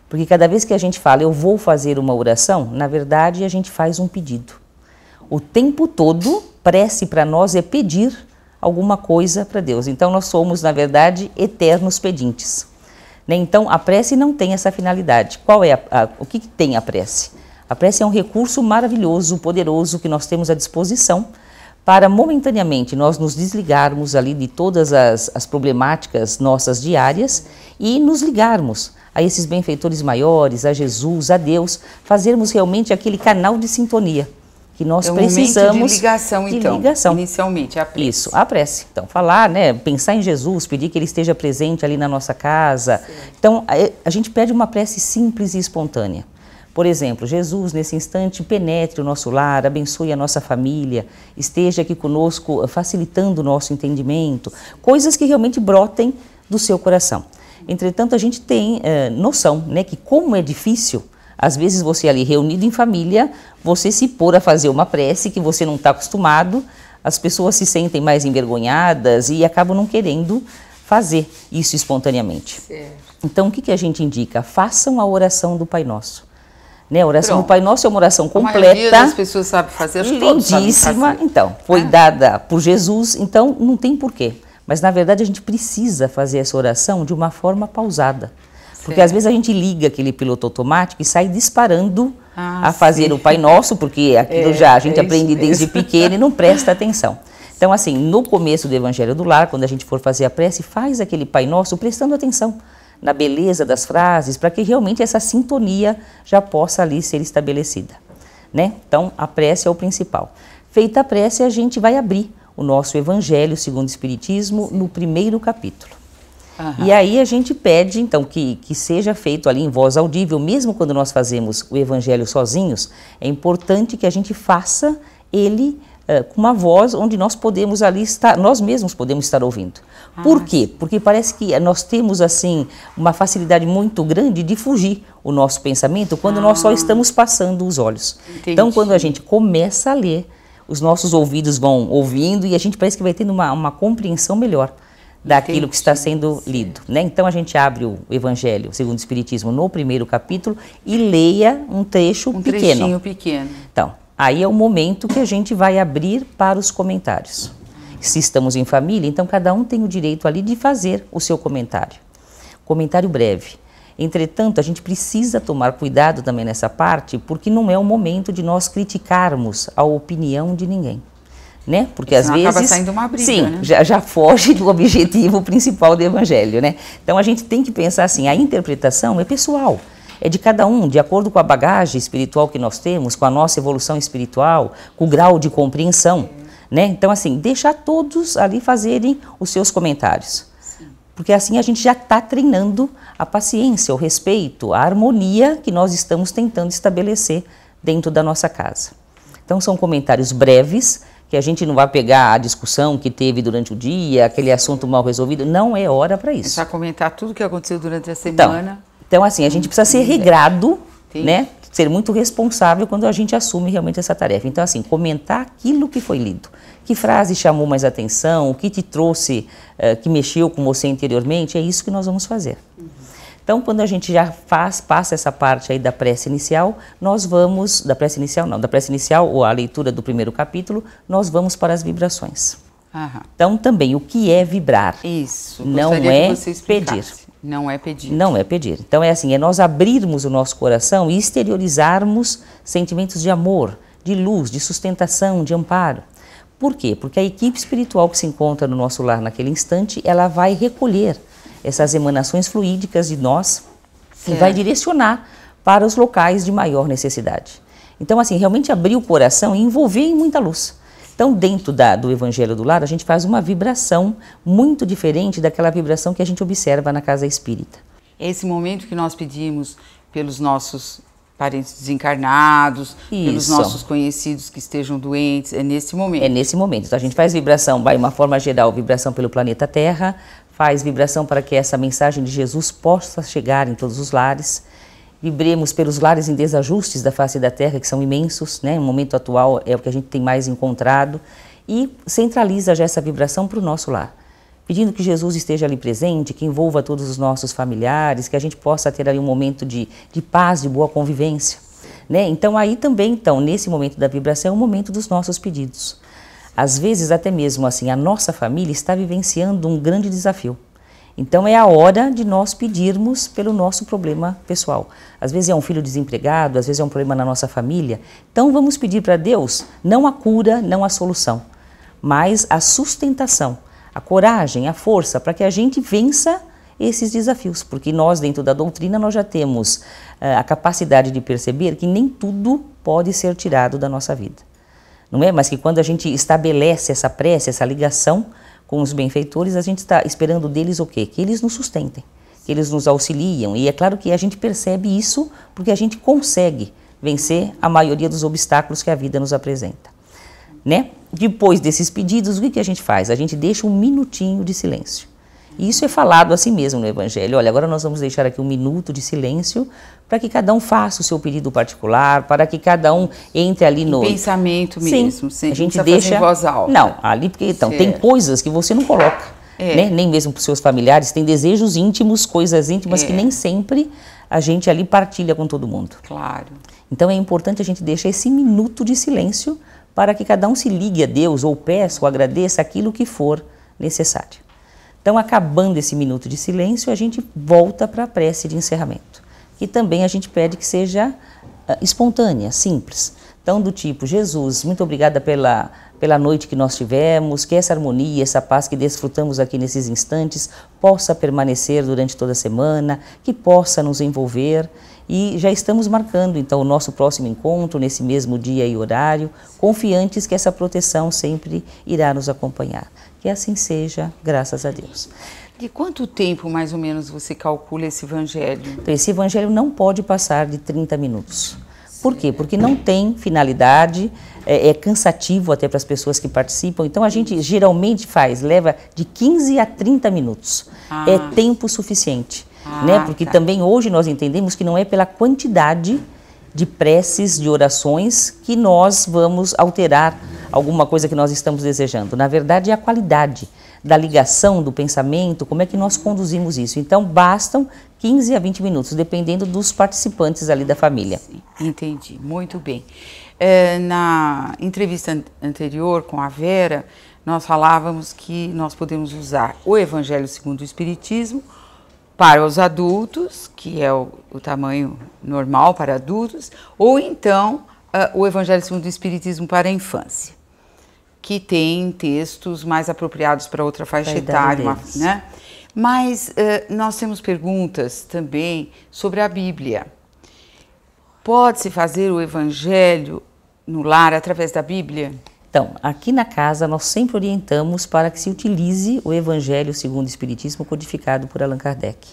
Porque cada vez que a gente fala, eu vou fazer uma oração, na verdade, a gente faz um pedido. O tempo todo, prece para nós é pedir alguma coisa para Deus. Então, nós somos, na verdade, eternos pedintes. Então, a prece não tem essa finalidade. Qual é o que tem a prece? A prece é um recurso maravilhoso, poderoso, que nós temos à disposição para, momentaneamente, nós nos desligarmos ali de todas as problemáticas nossas diárias e nos ligarmos a esses benfeitores maiores, a Jesus, a Deus, fazermos realmente aquele canal de sintonia que nós precisamos. Um momento de ligação, então, ligação. Inicialmente, a prece. Isso, a prece. Então, falar, né, pensar em Jesus, pedir que Ele esteja presente ali na nossa casa. Sim. Então, a gente pede uma prece simples e espontânea. Por exemplo, Jesus, nesse instante, penetre o nosso lar, abençoe a nossa família, esteja aqui conosco, facilitando o nosso entendimento, coisas que realmente brotem do seu coração. Entretanto, a gente tem noção, né, que como é difícil, às vezes você ali reunido em família, você se pôr a fazer uma prece que você não está acostumado, as pessoas se sentem mais envergonhadas e acabam não querendo fazer isso espontaneamente. Certo. Então, o que a gente indica? Façam a oração do Pai Nosso. Né? A oração do Pai Nosso é uma oração completa. A maioria das pessoas sabe fazer, acho que todos sabem fazer. Então, foi dada por Jesus, então não tem porquê. Mas, na verdade, a gente precisa fazer essa oração de uma forma pausada. Porque às vezes a gente liga aquele piloto automático e sai disparando a fazer o Pai Nosso, porque aquilo a gente aprende desde pequeno e não presta atenção. Então, assim, no começo do Evangelho do Lar, quando a gente for fazer a prece, faz aquele Pai Nosso prestando atenção na beleza das frases, para que realmente essa sintonia já possa ali ser estabelecida. Né? Então, a prece é o principal. Feita a prece, a gente vai abrir o nosso Evangelho segundo o Espiritismo no primeiro capítulo. E aí a gente pede, então, que seja feito ali em voz audível, mesmo quando nós fazemos o Evangelho sozinhos, é importante que a gente faça ele com uma voz onde nós podemos ali estar, nós mesmos podemos estar ouvindo. Por quê? Porque parece que nós temos, assim, uma facilidade muito grande de fugir o nosso pensamento quando nós só estamos passando os olhos. Entendi. Então, quando a gente começa a ler, os nossos ouvidos vão ouvindo e a gente parece que vai tendo uma compreensão melhor daquilo que está sendo lido, né? Então a gente abre o Evangelho segundo o Espiritismo no primeiro capítulo e leia um trecho pequeno. Um trechinho pequeno. Então, aí é o momento que a gente vai abrir para os comentários. Se estamos em família, então cada um tem o direito ali de fazer o seu comentário. Comentário breve. Entretanto, a gente precisa tomar cuidado também nessa parte, porque não é o momento de nós criticarmos a opinião de ninguém. Né? Porque às vezes acaba saindo uma briga, sim, né? já foge do objetivo principal do Evangelho, né? Então a gente tem que pensar assim, a interpretação é pessoal, é de cada um, de acordo com a bagagem espiritual que nós temos, com a nossa evolução espiritual, com o grau de compreensão, né? Então assim, deixar todos ali fazerem os seus comentários, porque assim a gente já está treinando a paciência, o respeito, a harmonia que nós estamos tentando estabelecer dentro da nossa casa. Então são comentários breves, que a gente não vai pegar a discussão que teve durante o dia, aquele assunto mal resolvido, não é hora para isso. Começar a comentar tudo que aconteceu durante a semana. Então assim, a gente precisa ser regrado, né? Ser muito responsável quando a gente assume realmente essa tarefa. Então assim, comentar aquilo que foi lido. Que frase chamou mais atenção, o que te trouxe, que mexeu com você interiormente, é isso que nós vamos fazer. Então, quando a gente já passa essa parte aí da prece inicial, nós vamos, da prece inicial ou a leitura do primeiro capítulo, nós vamos para as vibrações. Aham. Então, também, o que é vibrar? Isso, não é pedir. Não é pedir. Não é pedir. Então, é assim, é nós abrirmos o nosso coração e exteriorizarmos sentimentos de amor, de luz, de sustentação, de amparo. Por quê? Porque a equipe espiritual que se encontra no nosso lar naquele instante, ela vai recolher essas emanações fluídicas de nós e vai direcionar para os locais de maior necessidade. Então, assim, realmente abrir o coração e envolver em muita luz. Então, dentro do Evangelho do Lar, a gente faz uma vibração muito diferente daquela vibração que a gente observa na casa espírita. Esse momento que nós pedimos pelos nossos parentes desencarnados, pelos nossos conhecidos que estejam doentes, é nesse momento. É nesse momento. Então, a gente faz vibração, vai de uma forma geral, vibração pelo planeta Terra, faz vibração para que essa mensagem de Jesus possa chegar em todos os lares. Vibremos pelos lares em desajustes da face da Terra, que são imensos, né? No momento atual é o que a gente tem mais encontrado, e centraliza já essa vibração para o nosso lar, pedindo que Jesus esteja ali presente, que envolva todos os nossos familiares, que a gente possa ter ali um momento de paz, de boa convivência, né? Então aí também, nesse momento da vibração é o momento dos nossos pedidos. Às vezes até mesmo assim, a nossa família está vivenciando um grande desafio. Então é a hora de nós pedirmos pelo nosso problema pessoal. Às vezes é um filho desempregado, às vezes é um problema na nossa família. Então vamos pedir para Deus não a cura, não a solução, mas a sustentação, a coragem, a força para que a gente vença esses desafios. Porque nós, dentro da doutrina, nós já temos a capacidade de perceber que nem tudo pode ser tirado da nossa vida. Não é? Mas que quando a gente estabelece essa prece, essa ligação com os benfeitores, a gente está esperando deles o quê? Que eles nos sustentem, que eles nos auxiliam. E é claro que a gente percebe isso porque a gente consegue vencer a maioria dos obstáculos que a vida nos apresenta, né? Depois desses pedidos, o que a gente faz? A gente deixa um minutinho de silêncio. E isso é falado assim mesmo no Evangelho. Olha, agora nós vamos deixar aqui um minuto de silêncio para que cada um faça o seu pedido particular, para que cada um entre ali no pensamento mesmo, sim, a gente deixa em voz alta. Não, ali porque então tem coisas que você não coloca, né? Nem mesmo para os seus familiares, tem desejos íntimos, coisas íntimas que nem sempre a gente ali partilha com todo mundo. Claro. Então é importante a gente deixar esse minuto de silêncio para que cada um se ligue a Deus ou peça ou agradeça aquilo que for necessário. Então, acabando esse minuto de silêncio, a gente volta para a prece de encerramento. E também a gente pede que seja espontânea, simples. Então, do tipo, Jesus, muito obrigada pela noite que nós tivemos, que essa harmonia, essa paz que desfrutamos aqui nesses instantes possa permanecer durante toda a semana, que possa nos envolver. E já estamos marcando, então, o nosso próximo encontro, nesse mesmo dia e horário, confiantes que essa proteção sempre irá nos acompanhar. Que assim seja, graças a Deus. De quanto tempo, mais ou menos, você calcula esse evangelho? Então, esse evangelho não pode passar de 30 minutos. Por quê? Porque não tem finalidade, é cansativo até para as pessoas que participam. Então, a gente geralmente leva de 15 a 30 minutos. É tempo suficiente. Né? Porque também hoje nós entendemos que não é pela quantidade de preces, de orações, que nós vamos alterar alguma coisa que nós estamos desejando. Na verdade, é a qualidade da ligação, do pensamento, como é que nós conduzimos isso. Então, bastam 15 a 20 minutos, dependendo dos participantes ali da família. Sim, entendi, muito bem. Na entrevista anterior com a Vera, nós falávamos que nós podemos usar o Evangelho segundo o Espiritismo para os adultos, que é o tamanho normal para adultos, ou então o Evangelho segundo o Espiritismo para a infância, que tem textos mais apropriados para outra faixa etária, né? Mas nós temos perguntas também sobre a Bíblia. Pode-se fazer o Evangelho no lar através da Bíblia? Então, aqui na casa nós sempre orientamos para que se utilize o Evangelho segundo o Espiritismo codificado por Allan Kardec.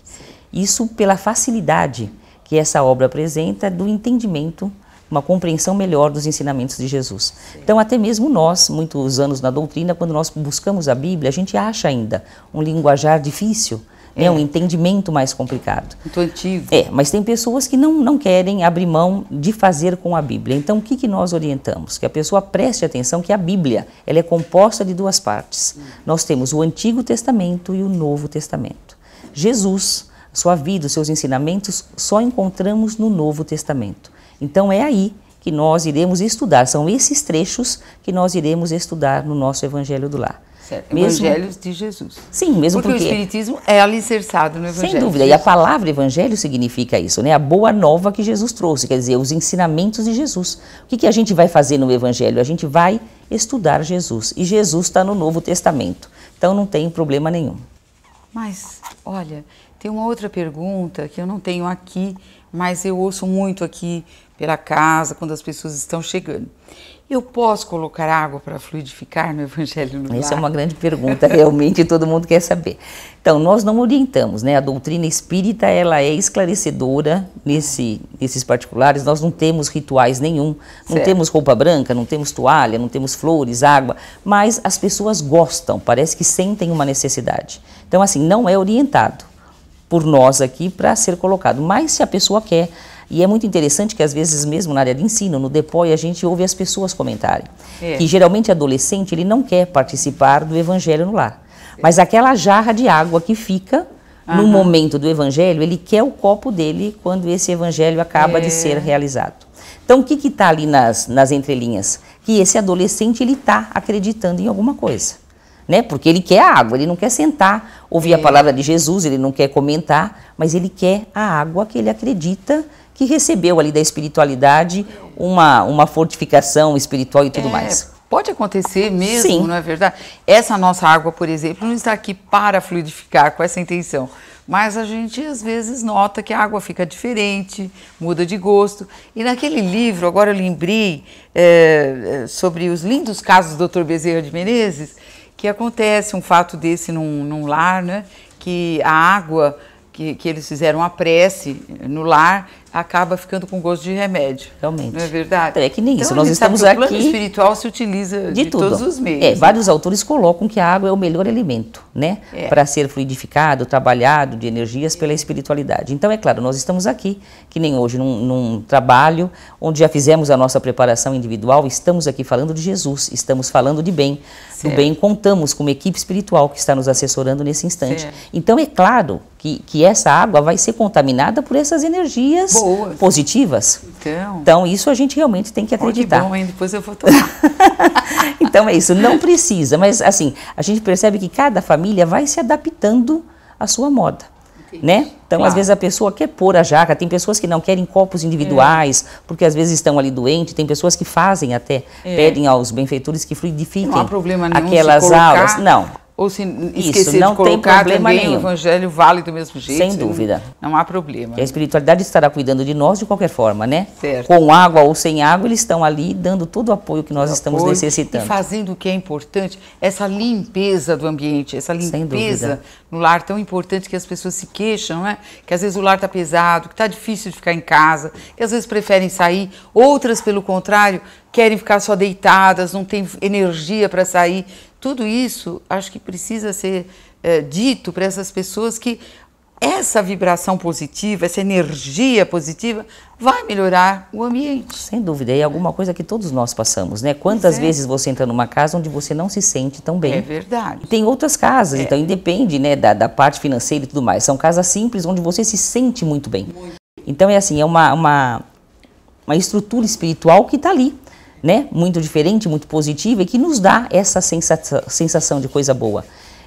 Isso pela facilidade que essa obra apresenta do entendimento, uma compreensão melhor dos ensinamentos de Jesus. Então, até mesmo nós, muitos anos na doutrina, quando nós buscamos a Bíblia, a gente acha ainda um linguajar difícil, né, um entendimento mais complicado. Muito antigo. Mas tem pessoas que não querem abrir mão de fazer com a Bíblia. Então, o que nós orientamos? Que a pessoa preste atenção que a Bíblia ela é composta de duas partes. Nós temos o Antigo Testamento e o Novo Testamento. Jesus, sua vida, os seus ensinamentos, só encontramos no Novo Testamento. Então é aí que nós iremos estudar, são esses trechos que nós iremos estudar no nosso Evangelho do Lar. Certo. Evangelhos de Jesus. Sim, mesmo porque o Espiritismo é alicerçado no Evangelho. Sem dúvida, e a palavra Evangelho significa isso, né? A boa nova que Jesus trouxe, quer dizer, os ensinamentos de Jesus. O que a gente vai fazer no Evangelho? A gente vai estudar Jesus, e Jesus está no Novo Testamento, então não tem problema nenhum. Mas, olha, tem uma outra pergunta que eu não tenho aqui, mas eu ouço muito aqui pela casa, quando as pessoas estão chegando. Eu posso colocar água para fluidificar no Evangelho no Lar? Essa é uma grande pergunta, realmente todo mundo quer saber. Então, nós não orientamos, né? A doutrina espírita, ela é esclarecedora nesses particulares, nós não temos rituais nenhum, não temos roupa branca, não temos toalha, não temos flores, água, mas as pessoas gostam, parece que sentem uma necessidade. Então, assim, não é orientado por nós aqui para ser colocado, mas se a pessoa quer. E é muito interessante que às vezes mesmo na área de ensino, no DEPOI, a gente ouve as pessoas comentarem que geralmente adolescente ele não quer participar do Evangelho no Lar. Mas aquela jarra de água que fica no momento do Evangelho, ele quer o copo dele quando esse Evangelho acaba de ser realizado. Então o que está ali nas entrelinhas? Que esse adolescente ele está acreditando em alguma coisa. Né? Porque ele quer a água, ele não quer sentar, ouvir a palavra de Jesus, ele não quer comentar, mas ele quer a água que ele acredita que recebeu ali da espiritualidade uma fortificação espiritual e tudo mais. Pode acontecer mesmo, Sim. Não é verdade? Essa nossa água, por exemplo, não está aqui para fluidificar com essa intenção, mas a gente às vezes nota que a água fica diferente, muda de gosto. E naquele livro, agora eu lembrei sobre os lindos casos do Dr. Bezerra de Menezes, que acontece um fato desse num lar, né? Que a água que eles fizeram a prece no lar acaba ficando com gosto de remédio. Realmente. Não é verdade? É que nem isso, então, nós estamos aqui... O plano espiritual se utiliza de todos os meios. Vários autores colocam que a água é o melhor alimento, né? Para ser fluidificado, trabalhado de energias pela espiritualidade. Então, é claro, nós estamos aqui, que nem hoje, num trabalho onde já fizemos a nossa preparação individual, estamos aqui falando de Jesus, estamos falando de bem. Do bem, contamos com uma equipe espiritual que está nos assessorando nesse instante. Então, é claro que essa água vai ser contaminada por essas energias positivas. Então, isso a gente realmente tem que acreditar. Que bom, hein? Depois eu vou tomar. Então, é isso. Não precisa, mas assim, a gente percebe que cada família vai se adaptando à sua moda. Né? Então, às vezes a pessoa quer pôr a jarra, tem pessoas que não querem copos individuais, porque às vezes estão ali doentes, tem pessoas que fazem até, pedem aos benfeitores que fluidifiquem não há problema nenhum aquelas se colocar, aulas. Não. Ou se esquecer não de colocar tem problema também, nenhum. O Evangelho vale do mesmo jeito. Sem dúvida. Não há problema. E a espiritualidade estará cuidando de nós de qualquer forma, né? Certo. Com água ou sem água, eles estão ali dando todo o apoio que nós estamos necessitando. E fazendo o que é importante, essa limpeza do ambiente, essa limpeza no lar tão importante que as pessoas se queixam, né? Que às vezes o lar está pesado, que está difícil de ficar em casa, que às vezes preferem sair, outras, pelo contrário, querem ficar só deitadas, não tem energia para sair. Tudo isso, acho que precisa ser dito para essas pessoas que essa vibração positiva, essa energia positiva vai melhorar o ambiente. Sem dúvida, é alguma coisa que todos nós passamos, né? Quantas vezes você entra numa casa onde você não se sente tão bem? É verdade. E tem outras casas, então independe, né, da parte financeira e tudo mais. São casas simples onde você se sente muito bem. Então é assim, é uma estrutura espiritual que está ali. Né? Muito diferente, muito positiva e que nos dá essa sensação de coisa boa.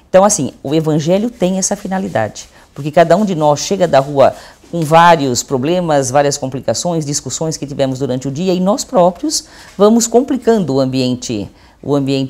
Então, assim, o Evangelho tem essa finalidade, porque cada um de nós chega da rua com vários problemas, várias complicações, discussões que tivemos durante o dia e nós próprios vamos complicando o ambiente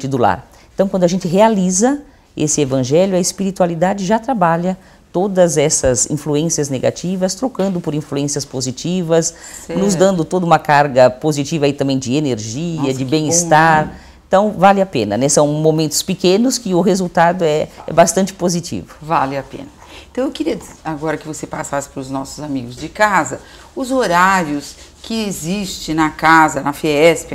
do lar. Então, quando a gente realiza esse Evangelho, a espiritualidade já trabalha todas essas influências negativas, trocando por influências positivas, nos dando toda uma carga positiva aí também de energia, de bem-estar. Né? Então, vale a pena, né? São momentos pequenos que o resultado é bastante positivo. Vale a pena. Então, eu queria agora que você passasse para os nossos amigos de casa os horários que existe na casa, na Fiesp,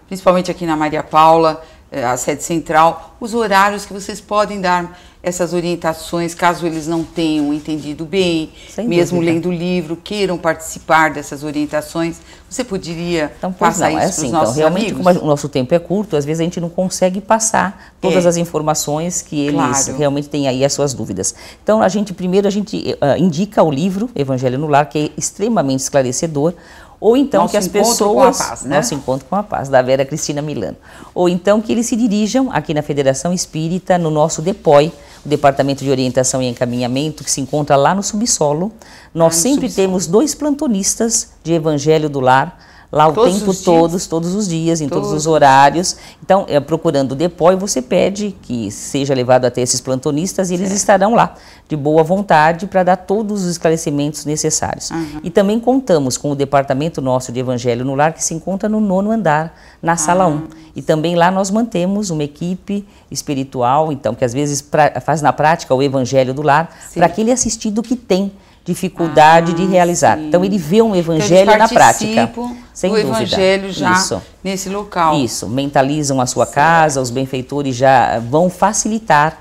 principalmente aqui na Maria Paula, a sede central, os horários que vocês podem dar essas orientações, caso eles não tenham entendido bem, mesmo lendo o livro, queiram participar dessas orientações? Você poderia passar isso para os nossos realmente, amigos? Como o nosso tempo é curto, às vezes a gente não consegue passar todas as informações que eles realmente têm aí as suas dúvidas. Então, primeiro a gente indica o livro Evangelho no Lar, que é extremamente esclarecedor. Ou então que as pessoas... Nosso Encontro com a Paz, da Vera Cristina Milano. Ou então que eles se dirijam aqui na Federação Espírita, no nosso DEPOI, o Departamento de Orientação e Encaminhamento, que se encontra lá no subsolo. Nós sempre temos 2 plantonistas de Evangelho do Lar, lá o tempo todos os dias, em todos os horários. Então, procurando o DEPOI, você pede que seja levado até esses plantonistas e eles estarão lá, de boa vontade, para dar todos os esclarecimentos necessários. E também contamos com o departamento nosso de Evangelho no Lar, que se encontra no 9º andar, na sala 1. E também lá nós mantemos uma equipe espiritual, então, que às vezes faz na prática o Evangelho do Lar, para aquele assistido que tem dificuldade de realizar. Então ele vê um evangelho na prática. Sem dúvida. Evangelho já nesse local. Isso, mentalizam a sua casa, os benfeitores já vão facilitar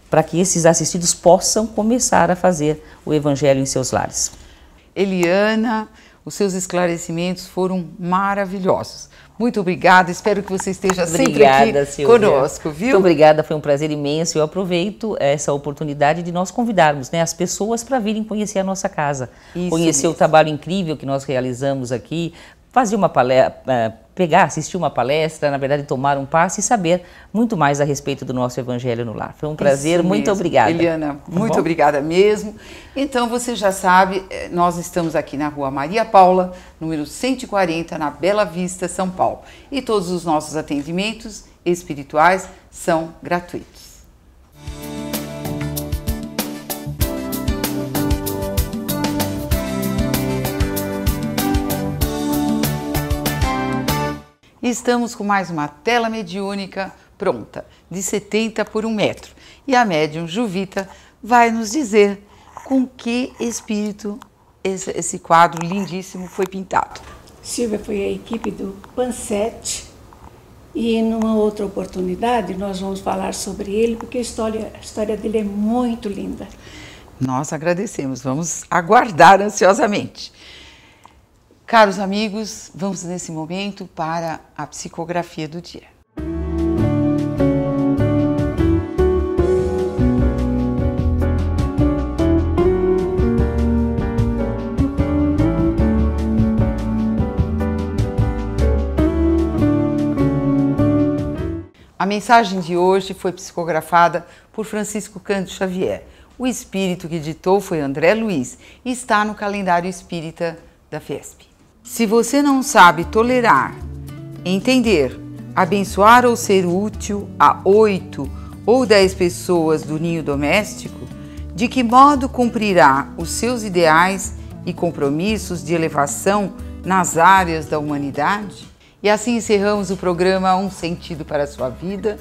para que esses assistidos possam começar a fazer o evangelho em seus lares. Eliana, os seus esclarecimentos foram maravilhosos. Muito obrigada, espero que você esteja sempre aqui conosco, viu? Muito obrigada, foi um prazer imenso. Eu aproveito essa oportunidade de nós convidarmos, né, as pessoas para virem conhecer a nossa casa, conhecer o trabalho incrível que nós realizamos aqui, fazer uma palestra, assistir uma palestra, na verdade tomar um passe e saber muito mais a respeito do nosso Evangelho no Lar. Foi um prazer, muito obrigada. Eliana, muito obrigada mesmo. Então você já sabe, nós estamos aqui na Rua Maria Paula, número 140, na Bela Vista, São Paulo. E todos os nossos atendimentos espirituais são gratuitos. E estamos com mais uma tela mediúnica pronta, de 70 por 1 metro. E a médium Juvita vai nos dizer com que espírito esse quadro lindíssimo foi pintado. Silvia, foi a equipe do Pansete. E numa outra oportunidade nós vamos falar sobre ele, porque a história dele é muito linda. Nós agradecemos, vamos aguardar ansiosamente. Caros amigos, vamos nesse momento para a psicografia do dia. A mensagem de hoje foi psicografada por Francisco Cândido Xavier. O espírito que ditou foi André Luiz e está no calendário espírita da Fiesp. Se você não sabe tolerar, entender, abençoar ou ser útil a 8 ou 10 pessoas do ninho doméstico, de que modo cumprirá os seus ideais e compromissos de elevação nas áreas da humanidade? E assim encerramos o programa Um Sentido para a Sua Vida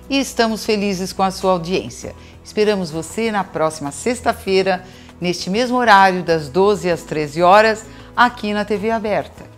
e estamos felizes com a sua audiência. Esperamos você na próxima sexta-feira, neste mesmo horário, das 12 às 13 horas, aqui na TV Aberta.